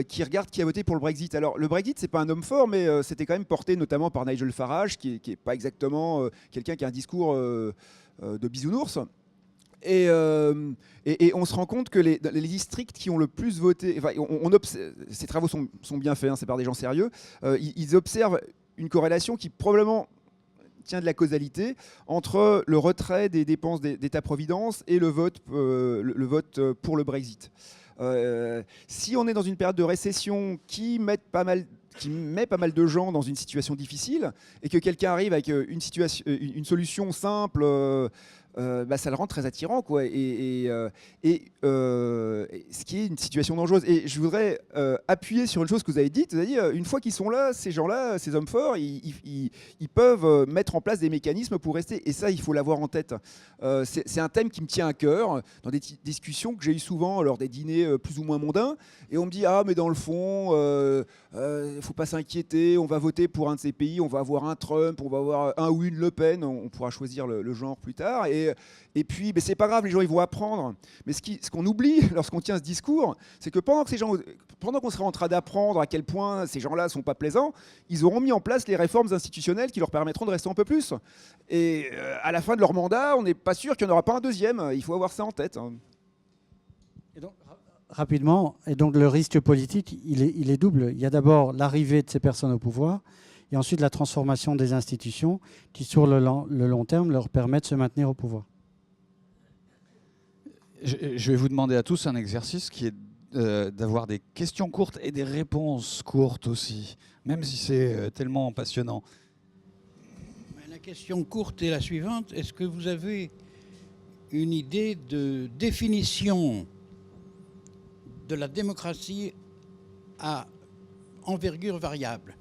qui regardent qui a voté pour le Brexit. Alors le Brexit, c'est pas un homme fort, mais c'était quand même porté notamment par Nigel Farage, qui est pas exactement quelqu'un qui a un discours de bisounours. Et on se rend compte que les districts qui ont le plus voté, enfin, ces travaux sont bien faits, hein, c'est par des gens sérieux, ils observent une corrélation qui probablement tient de la causalité entre le retrait des dépenses d'État-providence et le vote pour le Brexit. Si on est dans une période de récession qui met pas mal de gens dans une situation difficile et que quelqu'un arrive avec une solution simple ça le rend très attirant, quoi. Ce qui est une situation dangereuse. Et je voudrais appuyer sur une chose que vous avez dite. Vous avez dit, une fois qu'ils sont là, ces gens-là, ces hommes forts, ils peuvent mettre en place des mécanismes pour rester. Et ça, il faut l'avoir en tête. C'est un thème qui me tient à cœur dans des discussions que j'ai eues souvent lors des dîners plus ou moins mondains. Et on me dit, ah, mais dans le fond, il ne faut pas s'inquiéter, on va voter pour un de ces pays, on va avoir un Trump, on va avoir un ou une Le Pen, on pourra choisir le genre plus tard. Et puis, c'est pas grave, les gens ils vont apprendre. Mais ce qu'on oublie lorsqu'on tient ce discours, c'est que pendant qu'on sera en train d'apprendre à quel point ces gens-là sont pas plaisants, ils auront mis en place les réformes institutionnelles qui leur permettront de rester un peu plus. Et à la fin de leur mandat, on n'est pas sûr qu'il n'y en aura pas un deuxième. Il faut avoir ça en tête. Et donc, rapidement, et donc le risque politique, il est double. Il y a d'abord l'arrivée de ces personnes au pouvoir, et ensuite la transformation des institutions qui, sur le long terme, leur permettent de se maintenir au pouvoir. Je vais vous demander à tous un exercice qui est d'avoir des questions courtes et des réponses courtes aussi, même si c'est tellement passionnant. La question courte est la suivante. Est-ce que vous avez une idée de définition de la démocratie à envergure variable?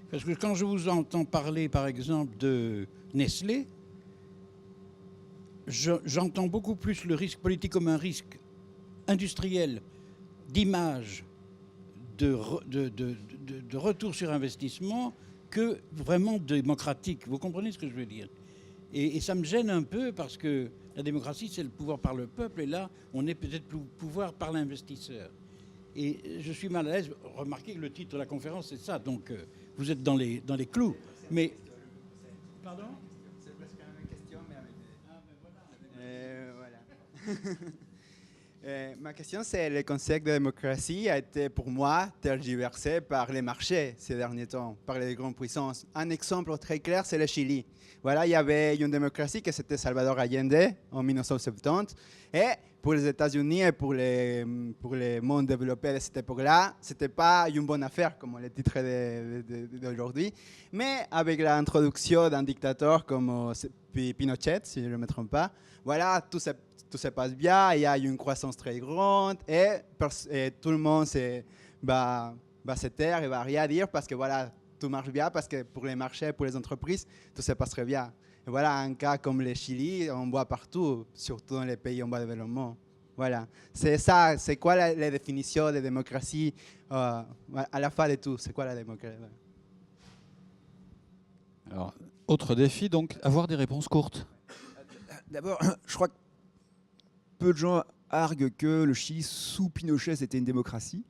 Parce que quand je vous entends parler, par exemple, de Nestlé, j'entends beaucoup plus le risque politique comme un risque industriel, d'image, de retour sur investissement, que vraiment démocratique. Vous comprenez ce que je veux dire? Et ça me gêne un peu parce que la démocratie, c'est le pouvoir par le peuple, et là, on est peut-être plus pouvoir par l'investisseur. Et je suis mal à l'aise. Remarquez que le titre de la conférence, c'est ça, donc vous êtes dans les clous. Mais... Pardon? C'est presque la même question, mais avec voilà. Ma question, c'est le concept de démocratie a été pour moi tergiversé par les marchés ces derniers temps, par les grandes puissances. Un exemple très clair, c'est le Chili. Voilà, il y avait une démocratie que c'était Salvador Allende en 1970. Et pour les États-Unis et pour les mondes développés de cette époque-là, ce n'était pas une bonne affaire, comme le titre d'aujourd'hui. Mais avec l'introduction d'un dictateur comme Pinochet, si je ne me trompe pas, voilà, tout se passe bien, il y a une croissance très grande et tout le monde va se taire et va rien dire parce que voilà, tout marche bien, parce que pour les marchés, pour les entreprises, tout se passe très bien. Et voilà, un cas comme le Chili, on voit partout, surtout dans les pays en bas développement. Voilà, c'est ça, c'est quoi la définition de démocratie à la fin de tout, c'est quoi la démocratie? Alors, autre défi, donc, avoir des réponses courtes. D'abord, je crois que peu de gens arguent que le Chili sous Pinochet c'était une démocratie.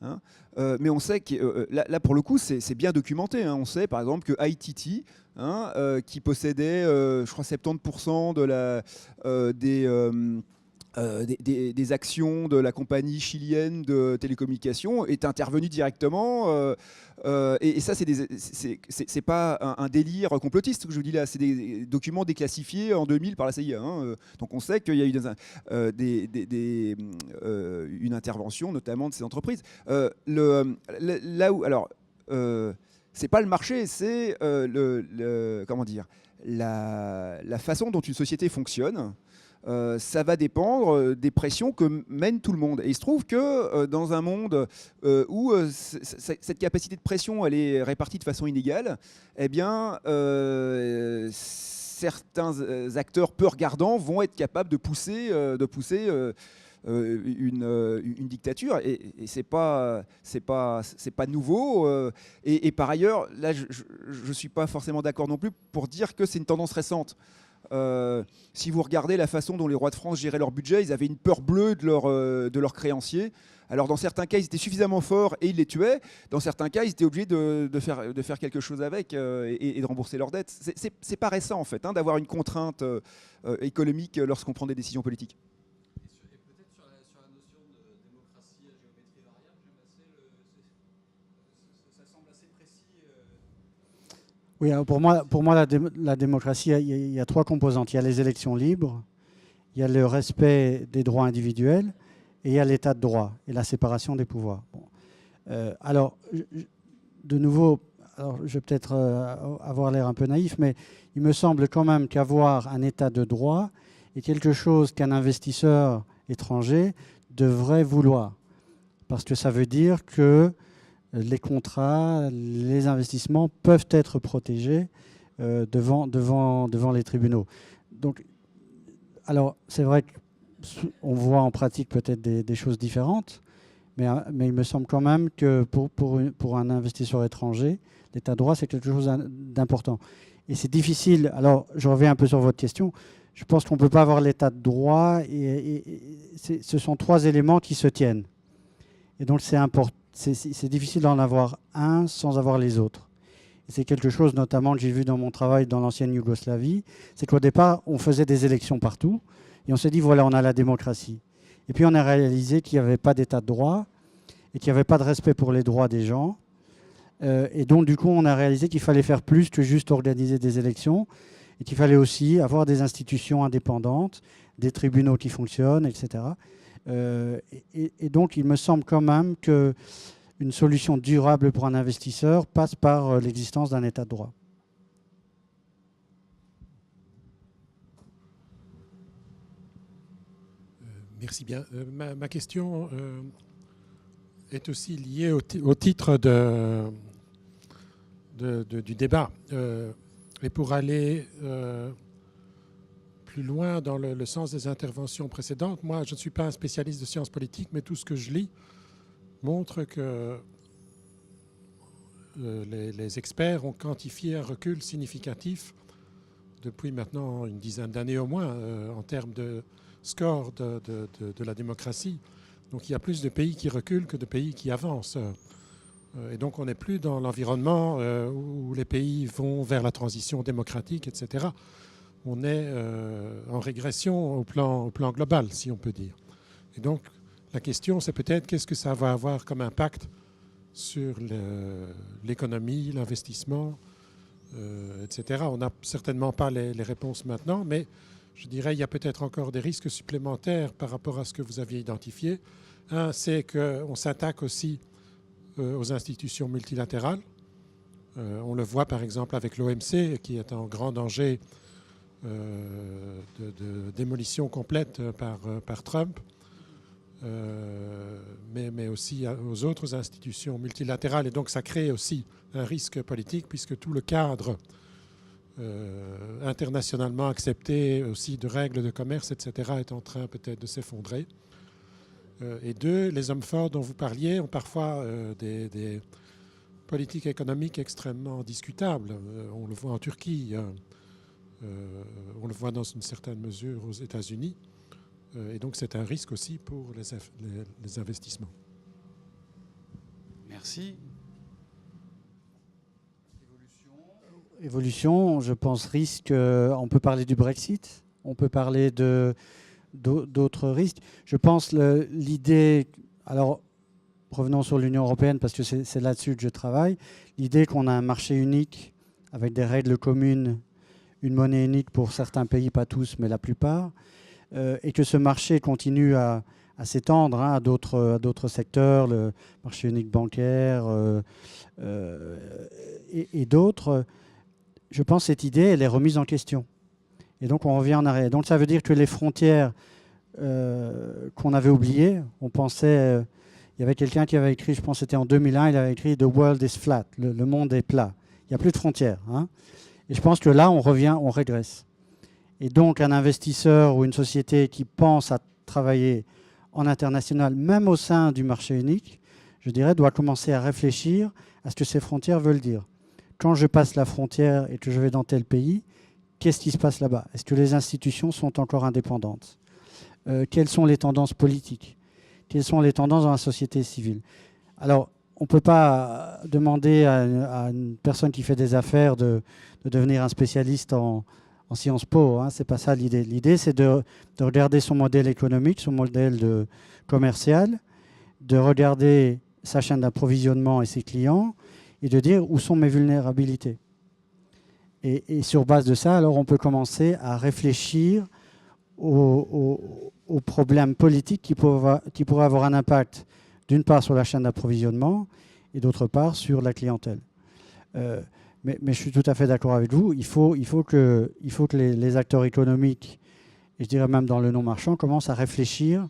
Hein, mais on sait que là pour le coup c'est bien documenté. Hein, on sait par exemple que ITT, qui possédait je crois 70% des actions de la compagnie chilienne de télécommunications, est intervenu directement. Et ça, c'est pas un délire complotiste que je vous dis là, c'est des documents déclassifiés en 2000 par la CIA. Hein. Donc on sait qu'il y a eu une intervention, notamment de ces entreprises. Là où, alors, c'est pas le marché, c'est comment dire, la façon dont une société fonctionne. Ça va dépendre des pressions que mène tout le monde. Et il se trouve que dans un monde où cette capacité de pression elle est répartie de façon inégale, eh bien, certains acteurs peu regardants vont être capables de pousser une dictature. Et c'est pas nouveau. Et par ailleurs, là, je ne suis pas forcément d'accord non plus pour dire que c'est une tendance récente. Si vous regardez la façon dont les rois de France géraient leur budget, ils avaient une peur bleue de leurs créanciers. Alors dans certains cas, ils étaient suffisamment forts et ils les tuaient. Dans certains cas, ils étaient obligés de faire quelque chose avec et de rembourser leurs dettes. C'est pas récent en fait, d'avoir une contrainte économique lorsqu'on prend des décisions politiques. Et peut-être sur la notion de démocratie à géométrie variable, ça semble assez précis. Oui, alors pour moi la démocratie, il y a trois composantes. Il y a les élections libres, il y a le respect des droits individuels et il y a l'état de droit et la séparation des pouvoirs. Bon. Alors, de nouveau, alors, je vais peut-être avoir l'air un peu naïf, mais il me semble quand même qu'avoir un état de droit, est quelque chose qu'un investisseur étranger devrait vouloir. Parce que ça veut dire que les contrats, les investissements peuvent être protégés devant les tribunaux. Donc, alors, c'est vrai qu'on voit en pratique peut-être des choses différentes, mais il me semble quand même que pour un investisseur étranger, l'état de droit, c'est quelque chose d'important. Et c'est difficile. Alors, je reviens un peu sur votre question. Je pense qu'on ne peut pas avoir l'état de droit et ce sont 3 éléments qui se tiennent. Et donc, c'est difficile d'en avoir un sans avoir les autres. Et c'est quelque chose notamment que j'ai vu dans mon travail dans l'ancienne Yougoslavie, c'est qu'au départ, on faisait des élections partout et on s'est dit, voilà, on a la démocratie. Et puis, on a réalisé qu'il n'y avait pas d'état de droit et qu'il n'y avait pas de respect pour les droits des gens. Et donc, du coup, on a réalisé qu'il fallait faire plus que juste organiser des élections et qu'il fallait aussi avoir des institutions indépendantes, des tribunaux qui fonctionnent, etc. Et donc, il me semble quand même qu'une solution durable pour un investisseur passe par l'existence d'un état de droit. Merci bien. Ma question est aussi liée au titre du débat. Et pour aller plus loin dans le sens des interventions précédentes, moi, je ne suis pas un spécialiste de sciences politiques, mais tout ce que je lis montre que les experts ont quantifié un recul significatif depuis maintenant une dizaine d'années au moins en termes de score de la démocratie. Donc il y a plus de pays qui reculent que de pays qui avancent. Et donc on n'est plus dans l'environnement où les pays vont vers la transition démocratique, etc. On est en régression au plan global, si on peut dire. Et donc la question, c'est peut-être qu'est-ce que ça va avoir comme impact sur l'économie, l'investissement, etc. On n'a certainement pas les réponses maintenant, mais je dirais qu'il y a peut-être encore des risques supplémentaires par rapport à ce que vous aviez identifié. Un, c'est qu'on s'attaque aussi aux institutions multilatérales. On le voit par exemple avec l'OMC, qui est en grand danger de démolition complète par Trump, mais aussi aux autres institutions multilatérales. Et donc ça crée aussi un risque politique, puisque tout le cadre internationalement accepté aussi de règles de commerce, etc., est en train peut-être de s'effondrer. Et 2, les hommes forts dont vous parliez ont parfois des politiques économiques extrêmement discutables. On le voit en Turquie, on le voit dans une certaine mesure aux États-Unis. Et donc c'est un risque aussi pour les investissements. Merci. Évolution, je pense, risque. On peut parler du Brexit, on peut parler d'autres risques. Je pense l'idée, alors revenons sur l'Union européenne parce que c'est là-dessus que je travaille, l'idée qu'on a un marché unique avec des règles communes, une monnaie unique pour certains pays, pas tous, mais la plupart, et que ce marché continue à s'étendre à d'autres secteurs, le marché unique bancaire et d'autres. Je pense que cette idée, elle est remise en question. Et donc, on revient en arrière. Donc, ça veut dire que les frontières qu'on avait oubliées, on pensait... il y avait quelqu'un qui avait écrit, je pense que c'était en 2001, il avait écrit « The world is flat », le monde est plat. Il n'y a plus de frontières. Hein. Et je pense que là, on revient, on régresse. Et donc, un investisseur ou une société qui pense à travailler en international, même au sein du marché unique, je dirais, doit commencer à réfléchir à ce que ces frontières veulent dire. Quand je passe la frontière et que je vais dans tel pays, qu'est-ce qui se passe là-bas? Est-ce que les institutions sont encore indépendantes? Quelles sont les tendances politiques? Quelles sont les tendances dans la société civile? Alors, on ne peut pas demander à une personne qui fait des affaires de devenir un spécialiste en Sciences Po. Hein, ce n'est pas ça l'idée. L'idée, c'est de regarder son modèle économique, son modèle commercial, de regarder sa chaîne d'approvisionnement et ses clients, et de dire où sont mes vulnérabilités. Et sur base de ça, alors on peut commencer à réfléchir aux problèmes politiques qui pourraient avoir un impact, d'une part sur la chaîne d'approvisionnement et d'autre part sur la clientèle. Mais je suis tout à fait d'accord avec vous. Il faut que les acteurs économiques et je dirais même dans le non marchand, commencent à réfléchir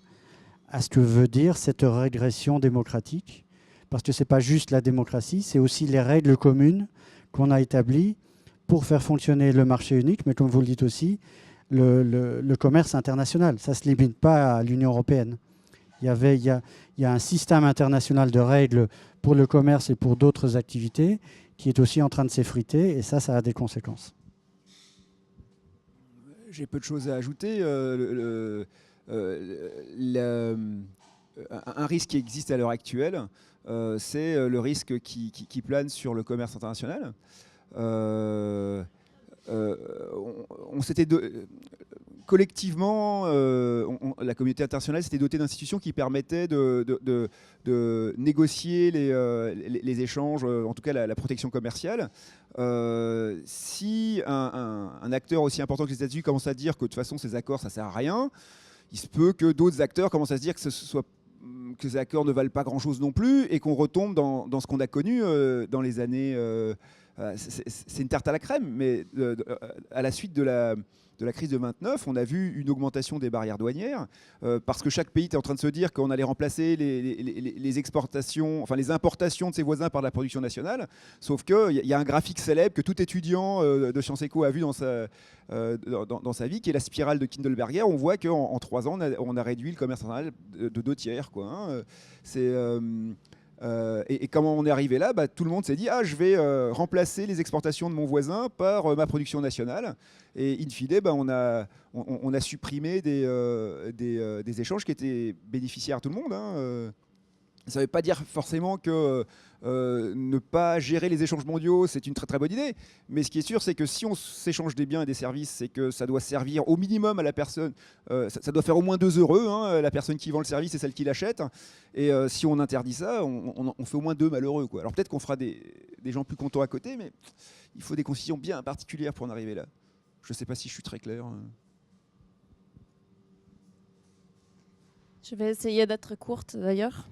à ce que veut dire cette régression démocratique. Parce que ce n'est pas juste la démocratie, c'est aussi les règles communes qu'on a établies pour faire fonctionner le marché unique, mais comme vous le dites aussi, le commerce international. Ça ne se limite pas à l'Union européenne. Il y a un système international de règles pour le commerce et pour d'autres activités qui est aussi en train de s'effriter, et ça a des conséquences. J'ai peu de choses à ajouter. Un risque qui existe à l'heure actuelle, c'est le risque qui plane sur le commerce international. On s'était collectivement, la communauté internationale s'était dotée d'institutions qui permettaient de négocier les échanges, en tout cas la protection commerciale. Si un acteur aussi important que les États-Unis commence à dire que de toute façon ces accords ça sert à rien, il se peut que d'autres acteurs commencent à se dire que ces accords ne valent pas grand-chose non plus et qu'on retombe dans ce qu'on a connu dans les années... c'est une tarte à la crème, mais à la suite de la crise de 29, on a vu une augmentation des barrières douanières parce que chaque pays était en train de se dire qu'on allait remplacer les exportations, enfin les importations de ses voisins par de la production nationale. Sauf qu'il y a un graphique célèbre que tout étudiant de Sciences Éco a vu dans sa vie, qui est la spirale de Kindleberger. On voit qu'en 3 ans, on a réduit le commerce international de 2/3. Et comment on est arrivé là, tout le monde s'est dit je vais remplacer les exportations de mon voisin par ma production nationale. Et in fine, on a supprimé des échanges qui étaient bénéficiaires à tout le monde. Ça ne veut pas dire forcément que ne pas gérer les échanges mondiaux, c'est une très très bonne idée. Mais ce qui est sûr, c'est que si on s'échange des biens et des services, c'est que ça doit servir au minimum à la personne. Ça doit faire au moins 2 heureux, la personne qui vend le service et celle qui l'achète. Et si on interdit ça, on fait au moins 2 malheureux, quoi. Alors peut-être qu'on fera des gens plus contents à côté, mais il faut des conditions bien particulières pour en arriver là. Je ne sais pas si je suis très clair. Je vais essayer d'être courte d'ailleurs.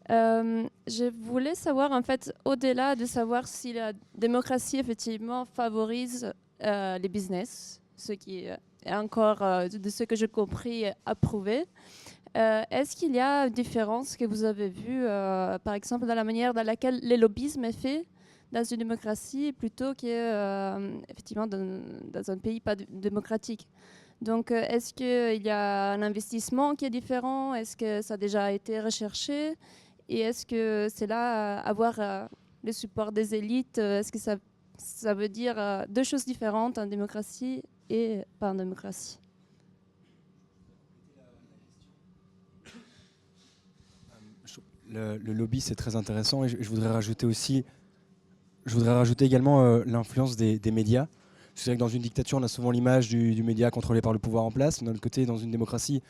Je voulais savoir, en fait, au-delà de savoir si la démocratie effectivement favorise les business, ce qui est encore, de ce que j'ai compris, approuvé. Est-ce qu'il y a une différence que vous avez vue, par exemple, dans la manière dans laquelle le lobbyisme est fait dans une démocratie plutôt qu'effectivement dans un pays pas démocratique? Donc, est-ce qu'il y a un investissement qui est différent? Est-ce que ça a déjà été recherché? Et est-ce que c'est là, avoir le support des élites, est-ce que ça veut dire 2 choses différentes en démocratie et pas en démocratie? Le lobby, c'est très intéressant. Et je voudrais rajouter également l'influence des médias. C'est vrai que dans une dictature, on a souvent l'image du média contrôlé par le pouvoir en place. D'un autre côté, dans une démocratie,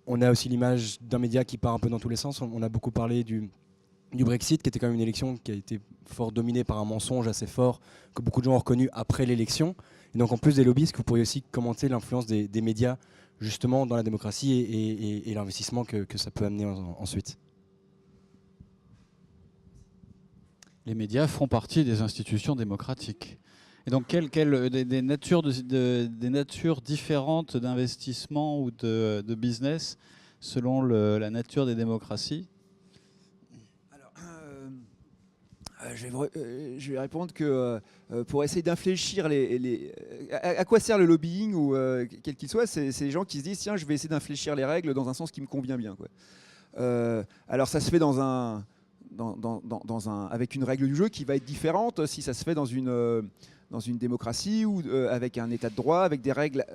on a aussi l'image d'un média qui part un peu dans tous les sens. On a beaucoup parlé du Brexit, qui était quand même une élection qui a été fort dominée par un mensonge assez fort, que beaucoup de gens ont reconnu après l'élection. Et donc en plus des lobbies, est-ce que vous pourriez aussi commenter l'influence des médias justement dans la démocratie et l'investissement que ça peut amener ensuite? Les médias font partie des institutions démocratiques. Et donc, des natures différentes d'investissement ou de business selon la nature des démocraties? Alors, je vais répondre que pour essayer d'infléchir à quoi sert le lobbying ou quel qu'il soit, c'est les gens qui se disent tiens, je vais essayer d'infléchir les règles dans un sens qui me convient bien, quoi. Alors, ça se fait avec une règle du jeu qui va être différente si ça se fait dans une démocratie ou avec un état de droit, avec des règles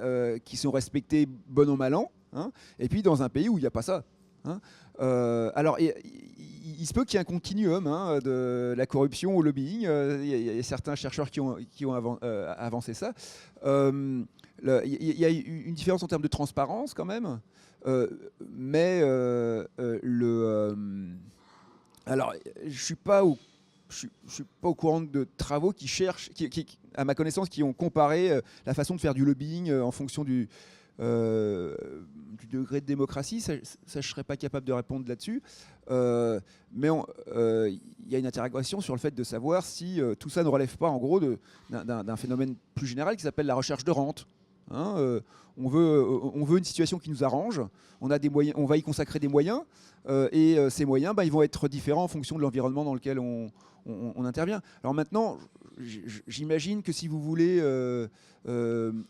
qui sont respectées bon an mal an, et puis dans un pays où il n'y a pas ça. Alors, il se peut qu'il y ait un continuum de la corruption au lobbying. Il y a certains chercheurs qui ont avancé ça. Il y a une différence en termes de transparence quand même, mais alors, je ne suis pas au courant de travaux qui cherchent, à ma connaissance, qui ont comparé la façon de faire du lobbying en fonction du degré de démocratie. Ça, je ne serais pas capable de répondre là-dessus. Mais il y a une interrogation sur le fait de savoir si tout ça ne relève pas, en gros, d'un phénomène plus général qui s'appelle la recherche de rente. hein. On veut une situation qui nous arrange, on a des moyens, on va y consacrer des moyens, et ces moyens, ils vont être différents en fonction de l'environnement dans lequel on intervient. Alors maintenant, j'imagine que si vous voulez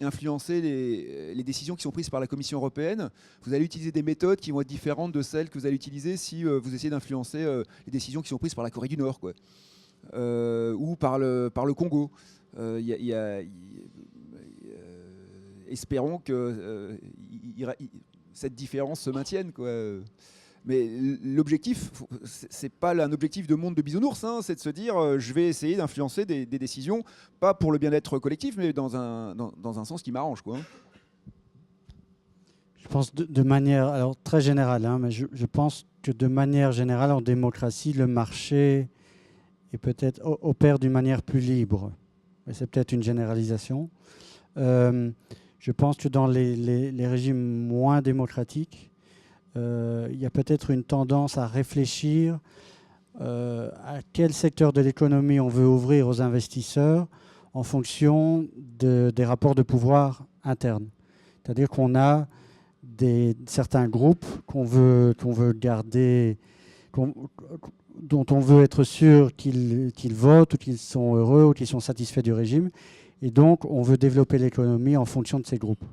influencer les décisions qui sont prises par la Commission européenne, vous allez utiliser des méthodes qui vont être différentes de celles que vous allez utiliser si vous essayez d'influencer les décisions qui sont prises par la Corée du Nord, quoi. Ou par le Congo. Espérons que cette différence se maintienne, quoi. Mais l'objectif, c'est pas un objectif de monde de bisounours, hein, c'est de se dire je vais essayer d'influencer des décisions, pas pour le bien-être collectif, mais dans un sens qui m'arrange, quoi. Je pense de manière alors très générale, hein, mais je pense que de manière générale, en démocratie, le marché opère d'une manière plus libre. Mais c'est peut-être une généralisation. Je pense que dans les régimes moins démocratiques, il y a peut-être une tendance à réfléchir à quel secteur de l'économie on veut ouvrir aux investisseurs en fonction des rapports de pouvoir internes. C'est-à-dire qu'on a certains groupes qu'on veut garder, dont on veut être sûr qu'ils votent ou qu'ils sont heureux ou qu'ils sont satisfaits du régime. Et donc, on veut développer l'économie en fonction de ces groupes.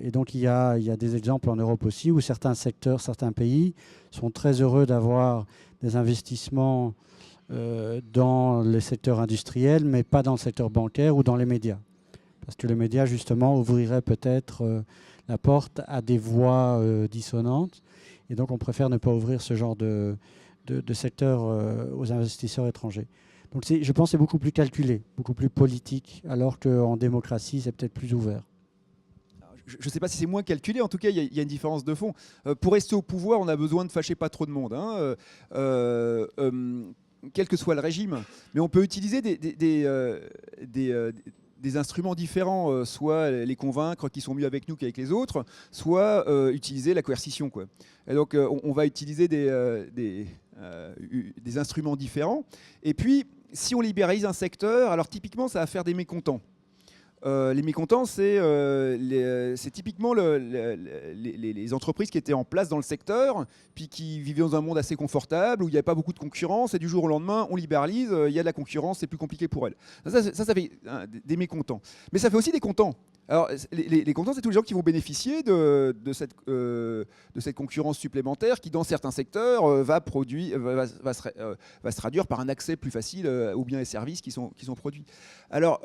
Et donc, il y a des exemples en Europe aussi où certains secteurs, certains pays sont très heureux d'avoir des investissements dans les secteurs industriels, mais pas dans le secteur bancaire ou dans les médias. Parce que les médias, justement, ouvriraient peut-être la porte à des voix dissonantes. Et donc, on préfère ne pas ouvrir ce genre de secteur aux investisseurs étrangers. Donc, je pense que c'est beaucoup plus calculé, beaucoup plus politique, alors qu'en démocratie, c'est peut-être plus ouvert. Je ne sais pas si c'est moins calculé, en tout cas, il y a une différence de fond. Pour rester au pouvoir, on a besoin de fâcher pas trop de monde, hein, quel que soit le régime. Mais on peut utiliser des instruments différents, soit les convaincre qu'ils sont mieux avec nous qu'avec les autres, soit utiliser la coercition, quoi. Et donc, on va utiliser des instruments différents. Et puis, si on libéralise un secteur, alors typiquement, ça va faire des mécontents. Les mécontents, c'est typiquement les entreprises qui étaient en place dans le secteur, puis qui vivaient dans un monde assez confortable, où il n'y avait pas beaucoup de concurrence, et du jour au lendemain, on libéralise, il y a de la concurrence, c'est plus compliqué pour elles. Ça fait des mécontents. Mais ça fait aussi des contents. Alors, les contents, c'est tous les gens qui vont bénéficier de cette concurrence supplémentaire qui, dans certains secteurs, va se traduire par un accès plus facile aux biens et services qui sont produits. Alors,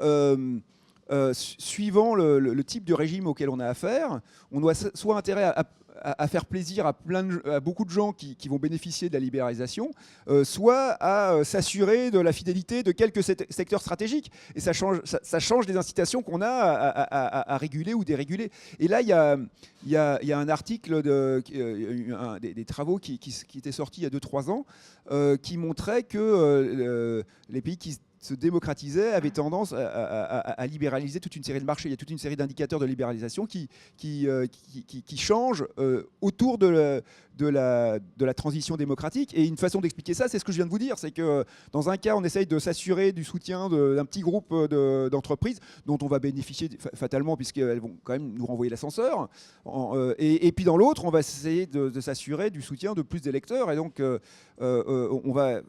suivant le type de régime auquel on a affaire, on doit soit intérêt à faire plaisir à beaucoup de gens qui vont bénéficier de la libéralisation, soit à s'assurer de la fidélité de quelques secteurs stratégiques. Et ça change des incitations qu'on a à réguler ou déréguler. Et là, il y a un article des travaux qui étaient sortis il y a 2-3 ans qui montrait que les pays qui se démocratisait, avait tendance à libéraliser toute une série de marchés. Il y a toute une série d'indicateurs de libéralisation qui changent autour de la transition démocratique. Et une façon d'expliquer ça, c'est ce que je viens de vous dire. C'est que dans un cas, on essaye de s'assurer du soutien d'un petit groupe d'entreprises dont on va bénéficier fatalement puisqu'elles vont quand même nous renvoyer l'ascenseur. Et puis dans l'autre, on va essayer de s'assurer du soutien de plus d'électeurs. Et donc, on va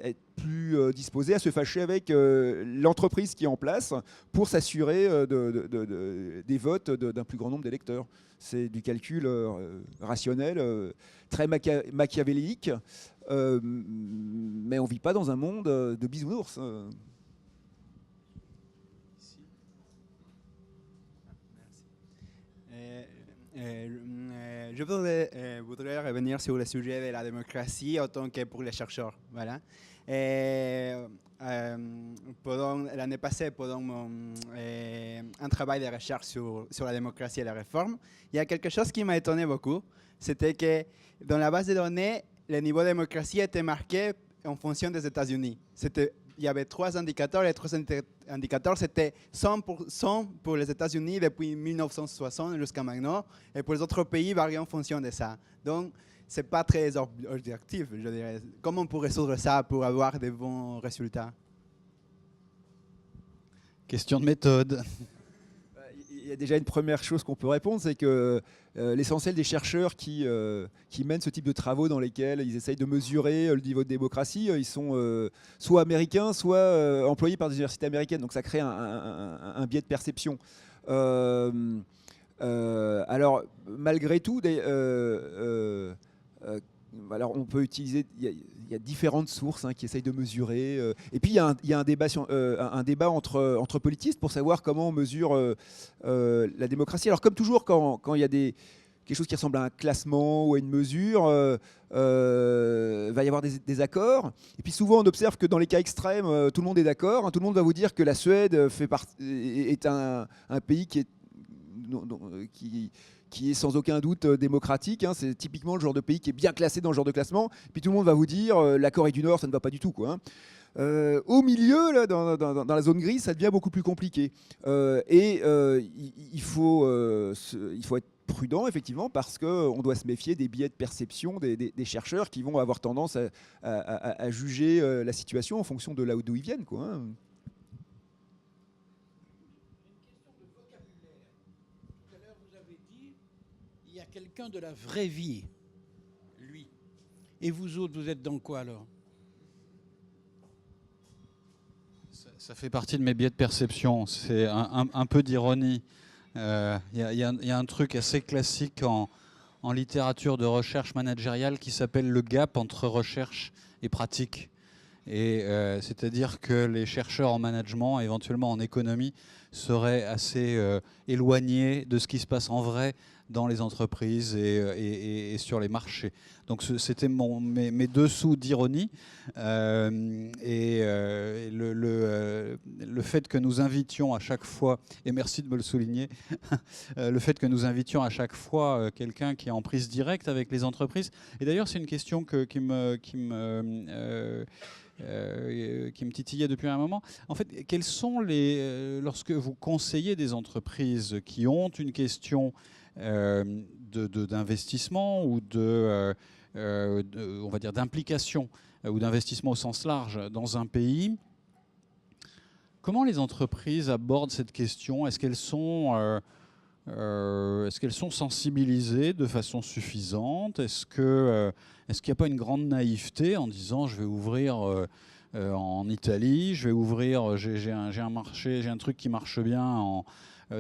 être plus disposé à se fâcher avec l'entreprise qui est en place pour s'assurer des votes d'un plus grand nombre d'électeurs. C'est du calcul rationnel, très machiavélique, mais on ne vit pas dans un monde de bisounours. Je voudrais revenir sur le sujet de la démocratie autant que pour les chercheurs. Voilà. L'année passée, pendant un travail de recherche sur la démocratie et la réforme, il y a quelque chose qui m'a étonné beaucoup. C'était que dans la base de données, le niveau de démocratie était marqué en fonction des États-Unis. Il y avait 3 indicateurs. Les 3 indicateurs, c'était 100% pour les États-Unis depuis 1960 jusqu'à maintenant. Et pour les autres pays, variant en fonction de ça. Donc, ce n'est pas très objectif, je dirais. Comment on peut résoudre ça pour avoir de bons résultats? Question de méthode. Il y a déjà une première chose qu'on peut répondre, c'est que l'essentiel des chercheurs qui mènent ce type de travaux dans lesquels ils essayent de mesurer le niveau de démocratie, ils sont soit américains, soit employés par des universités américaines. Donc ça crée un biais de perception. Alors, malgré tout, alors on peut utiliser, il y a différentes sources qui essayent de mesurer. Et puis il y a un débat entre politistes pour savoir comment on mesure la démocratie. Alors comme toujours, quand il y a quelque chose qui ressemble à un classement ou à une mesure, va y avoir des accords. Et puis souvent on observe que dans les cas extrêmes, tout le monde est d'accord. Tout le monde va vous dire que la Suède est un pays qui est sans aucun doute démocratique. C'est typiquement le genre de pays qui est bien classé dans ce genre de classement. Puis tout le monde va vous dire la Corée du Nord, ça ne va pas du tout, quoi. Au milieu, là, dans la zone grise, ça devient beaucoup plus compliqué. Il faut être prudent, effectivement, parce qu'on doit se méfier des biais de perception des chercheurs qui vont avoir tendance à juger la situation en fonction de là d'où ils viennent, quoi. Il y a quelqu'un de la vraie vie, lui. Et vous autres, vous êtes dans quoi alors? Ça fait partie de mes biais de perception. C'est un peu d'ironie. Il y a un truc assez classique en littérature de recherche managériale qui s'appelle le gap entre recherche et pratique. Et c'est-à-dire que les chercheurs en management, éventuellement en économie, seraient assez éloignés de ce qui se passe en vrai dans les entreprises et sur les marchés. Donc c'était mes deux sous d'ironie. Le fait que nous invitions à chaque fois, et merci de me le souligner, le fait que nous invitions à chaque fois quelqu'un qui est en prise directe avec les entreprises. Et d'ailleurs, c'est une question qui me titillait depuis un moment. En fait, quels sont lorsque vous conseillez des entreprises qui ont une question d'investissement ou on va dire d'implication ou d'investissement au sens large dans un pays, comment les entreprises abordent cette question? Est-ce qu'elles sont sensibilisées de façon suffisante? Est-ce qu'il n'y a pas une grande naïveté en disant je vais ouvrir en Italie, je vais ouvrir, j'ai un marché, j'ai un truc qui marche bien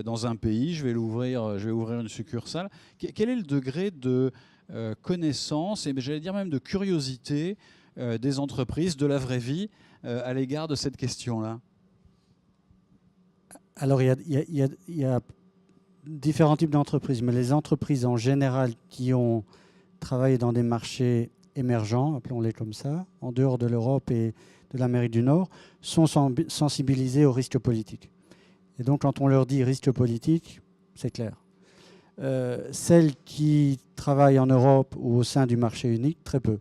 dans un pays, je vais ouvrir une succursale. Quel est le degré de connaissance et j'allais dire même de curiosité des entreprises, de la vraie vie, à l'égard de cette question-là? Alors il y a différents types d'entreprises, mais les entreprises en général qui ont travaillé dans des marchés émergents, appelons-les comme ça, en dehors de l'Europe et de l'Amérique du Nord, sont sensibilisées aux risques politiques. Et donc quand on leur dit risque politique, c'est clair. Celles qui travaillent en Europe ou au sein du marché unique, très peu.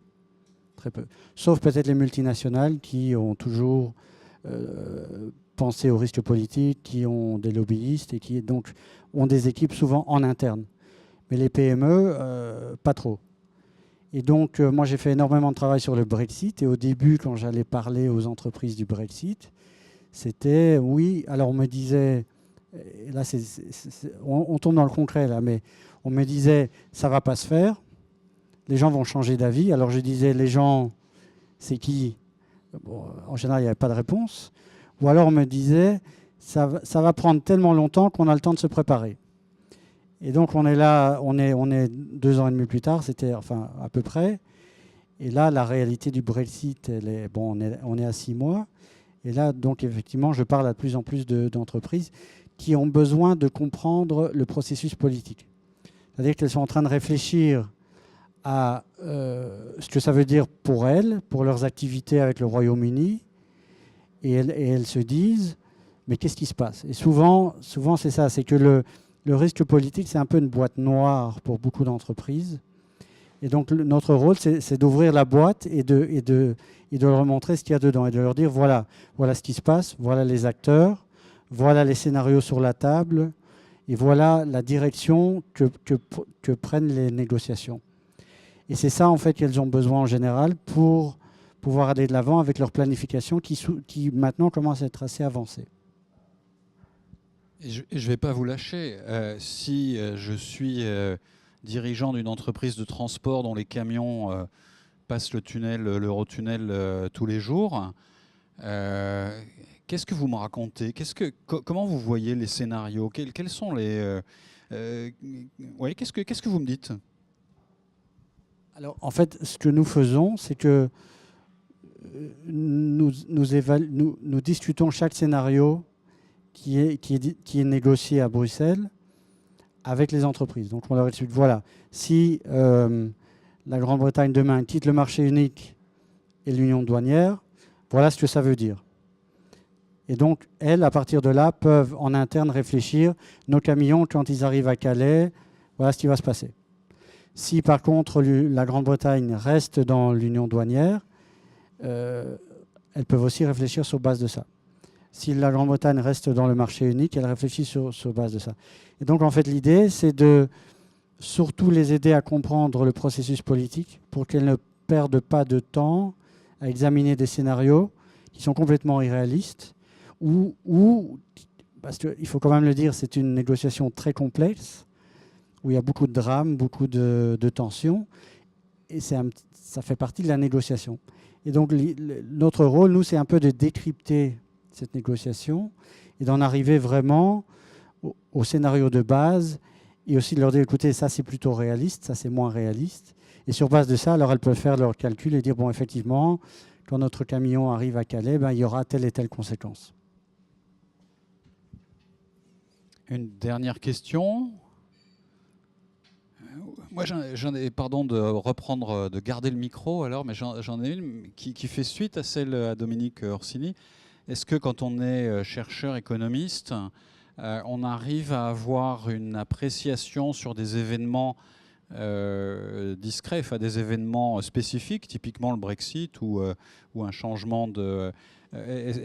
Très peu. Sauf peut-être les multinationales qui ont toujours pensé aux risques politiques, qui ont des lobbyistes et qui donc ont des équipes souvent en interne. Mais les PME, pas trop. Et donc, moi, j'ai fait énormément de travail sur le Brexit. Et au début, quand j'allais parler aux entreprises du Brexit, c'était, oui, alors on me disait, et là, on tombe dans le concret, là, mais on me disait, ça ne va pas se faire, les gens vont changer d'avis. Alors je disais, les gens, c'est qui? Bon, en général, il n'y avait pas de réponse. Ou alors on me disait, ça va prendre tellement longtemps qu'on a le temps de se préparer. Et donc on est là, on est 2 ans et demi plus tard, c'était enfin à peu près. Et là, la réalité du Brexit, on est à 6 mois. Et là, donc effectivement, je parle à de plus en plus d'entreprises qui ont besoin de comprendre le processus politique. C'est-à-dire qu'elles sont en train de réfléchir à ce que ça veut dire pour elles, pour leurs activités avec le Royaume-Uni. Et elles se disent, mais qu'est-ce qui se passe? Et souvent c'est ça, c'est que le risque politique, c'est un peu une boîte noire pour beaucoup d'entreprises. Et donc, notre rôle, c'est d'ouvrir la boîte et de leur montrer ce qu'il y a dedans et de leur dire, voilà ce qui se passe, voilà les acteurs, voilà les scénarios sur la table et voilà la direction que prennent les négociations. Et c'est ça, en fait, qu'elles ont besoin en général pour pouvoir aller de l'avant avec leur planification qui maintenant commence à être assez avancée. Et je ne vais pas vous lâcher. Si je suis dirigeant d'une entreprise de transport dont les camions passent le tunnel, l'Eurotunnel tous les jours, qu'est-ce que vous me racontez? Comment vous voyez les scénarios? Quels sont les... ouais, qu'est-ce que vous me dites? Alors, en fait, ce que nous faisons, c'est que nous discutons chaque scénario qui est négocié à Bruxelles avec les entreprises. Donc, on leur explique, voilà, si la Grande-Bretagne demain quitte le marché unique et l'union douanière, voilà ce que ça veut dire. Et donc, elles, à partir de là, peuvent en interne réfléchir, nos camions, quand ils arrivent à Calais, voilà ce qui va se passer. Si par contre la Grande-Bretagne reste dans l'union douanière, elles peuvent aussi réfléchir sur base de ça. Si la Grande-Bretagne reste dans le marché unique, elles réfléchissent sur base de ça. Et donc en fait l'idée, c'est de surtout les aider à comprendre le processus politique pour qu'elles ne perdent pas de temps à examiner des scénarios qui sont complètement irréalistes ou parce qu'il faut quand même le dire, c'est une négociation très complexe où il y a beaucoup de drames, beaucoup de tensions, et ça fait partie de la négociation. Et donc notre rôle, nous, c'est un peu de décrypter cette négociation et d'en arriver vraiment au scénario de base et aussi de leur dire, écoutez, ça c'est plutôt réaliste, ça c'est moins réaliste. Et sur base de ça, alors elles peuvent faire leurs calculs et dire, bon, effectivement, quand notre camion arrive à Calais, ben, il y aura telle et telle conséquence. Une dernière question. Moi, pardon de reprendre, de garder le micro alors, mais j'en ai une qui fait suite à celle à Dominique Orsini. Est-ce que quand on est chercheur économiste, on arrive à avoir une appréciation sur des événements discrets, enfin des événements spécifiques, typiquement le Brexit ou un changement de...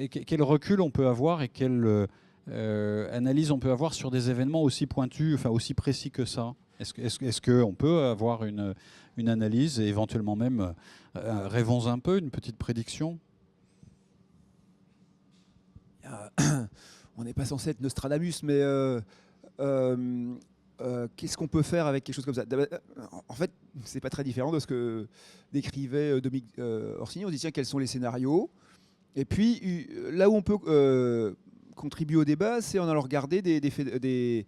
quel recul on peut avoir et quelle analyse on peut avoir sur des événements aussi pointus, enfin aussi précis que ça? Est-ce qu'on peut avoir une analyse et éventuellement même, rêvons un peu, une petite prédiction? On n'est pas censé être Nostradamus, mais qu'est-ce qu'on peut faire avec quelque chose comme ça? En fait, c'est pas très différent de ce que décrivait Dominique Orsini. On se dit, tiens, quels sont les scénarios? Et puis, là où on peut contribuer au débat, c'est en allant regarder des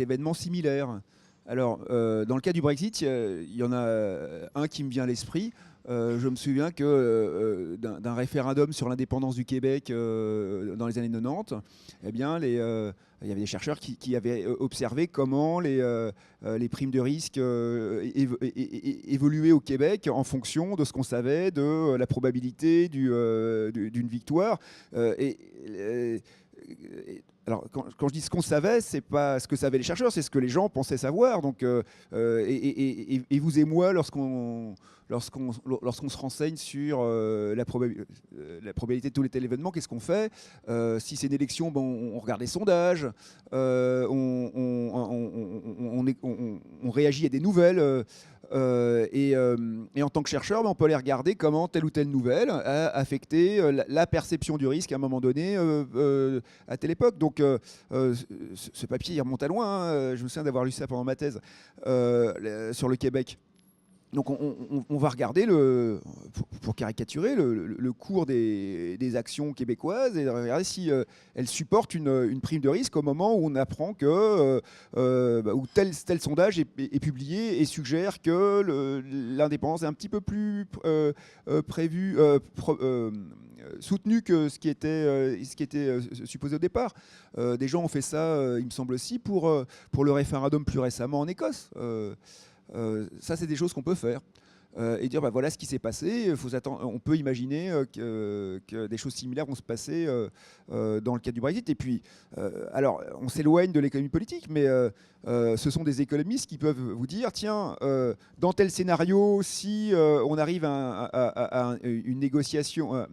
événements similaires. Alors, dans le cas du Brexit, il y en a un qui me vient à l'esprit. Je me souviens que d'un référendum sur l'indépendance du Québec dans les années 90, eh bien, il y avait des chercheurs qui avaient observé comment les primes de risque évoluaient au Québec en fonction de ce qu'on savait de la probabilité d'une victoire. Alors, quand je dis ce qu'on savait, c'est pas ce que savaient les chercheurs, c'est ce que les gens pensaient savoir. Donc, et vous et moi, lorsqu'on se renseigne sur la probabilité de tel ou tel événement, qu'est-ce qu'on fait? Si c'est une élection, ben, on regarde les sondages, on réagit à des nouvelles. Et en tant que chercheur, ben, on peut aller regarder comment telle ou telle nouvelle a affecté la perception du risque à un moment donné à telle époque. Donc ce papier il remonte à loin, hein. Je me souviens d'avoir lu ça pendant ma thèse sur le Québec. Donc on va regarder, pour caricaturer, le cours des actions québécoises et regarder si elles supportent une prime de risque au moment où on apprend que où tel sondage est publié et suggère que l'indépendance est un petit peu plus soutenu que ce qui était supposé au départ. Des gens ont fait ça, il me semble aussi, pour le référendum plus récemment en Écosse. Ça, c'est des choses qu'on peut faire. Et dire, bah, voilà ce qui s'est passé. On peut imaginer que des choses similaires vont se passer dans le cadre du Brexit. Et puis, alors, on s'éloigne de l'économie politique, mais ce sont des économistes qui peuvent vous dire, tiens, dans tel scénario, si on arrive à une négociation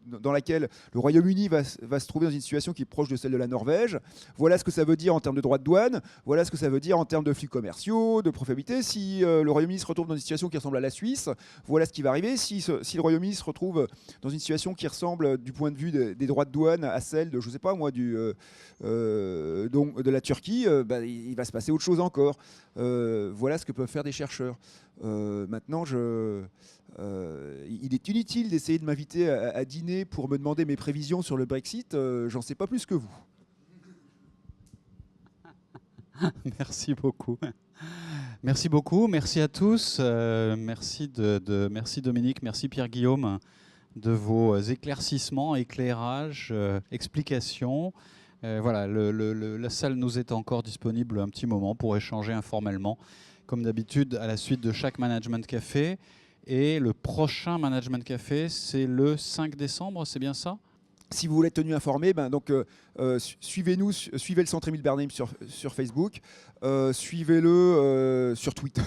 dans laquelle le Royaume-Uni va se trouver dans une situation qui est proche de celle de la Norvège, voilà ce que ça veut dire en termes de droits de douane, voilà ce que ça veut dire en termes de flux commerciaux, de profitabilité. Si le Royaume-Uni se retrouve dans une situation qui ressemble ressemble à la Suisse. Voilà ce qui va arriver. Si le Royaume-Uni se retrouve dans une situation qui ressemble du point de vue des droits de douane à celle de, je sais pas moi, donc de la Turquie, il va se passer autre chose encore. Voilà ce que peuvent faire des chercheurs. Maintenant, il est inutile d'essayer de m'inviter à dîner pour me demander mes prévisions sur le Brexit. J'en sais pas plus que vous. Merci beaucoup. Merci beaucoup. Merci à tous. Merci Dominique, merci Pierre-Guillaume de vos éclaircissements, éclairages, explications. Voilà, la salle nous est encore disponible un petit moment pour échanger informellement, comme d'habitude, à la suite de chaque Management Café. Et le prochain Management Café, c'est le 5 décembre, c'est bien ça ? Si vous voulez être tenu informé, suivez-nous, suivez le Centre Émile Bernheim sur Facebook, suivez-le sur Twitter,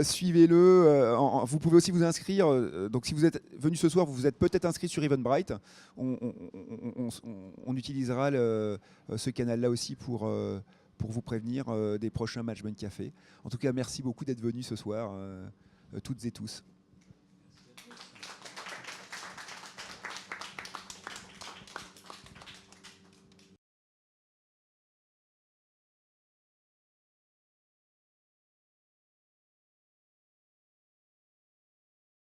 suivez-le. Vous pouvez aussi vous inscrire. Donc, si vous êtes venu ce soir, vous vous êtes peut-être inscrit sur Eventbrite. On utilisera ce canal-là aussi pour vous prévenir des prochains Management Café. En tout cas, merci beaucoup d'être venus ce soir, toutes et tous.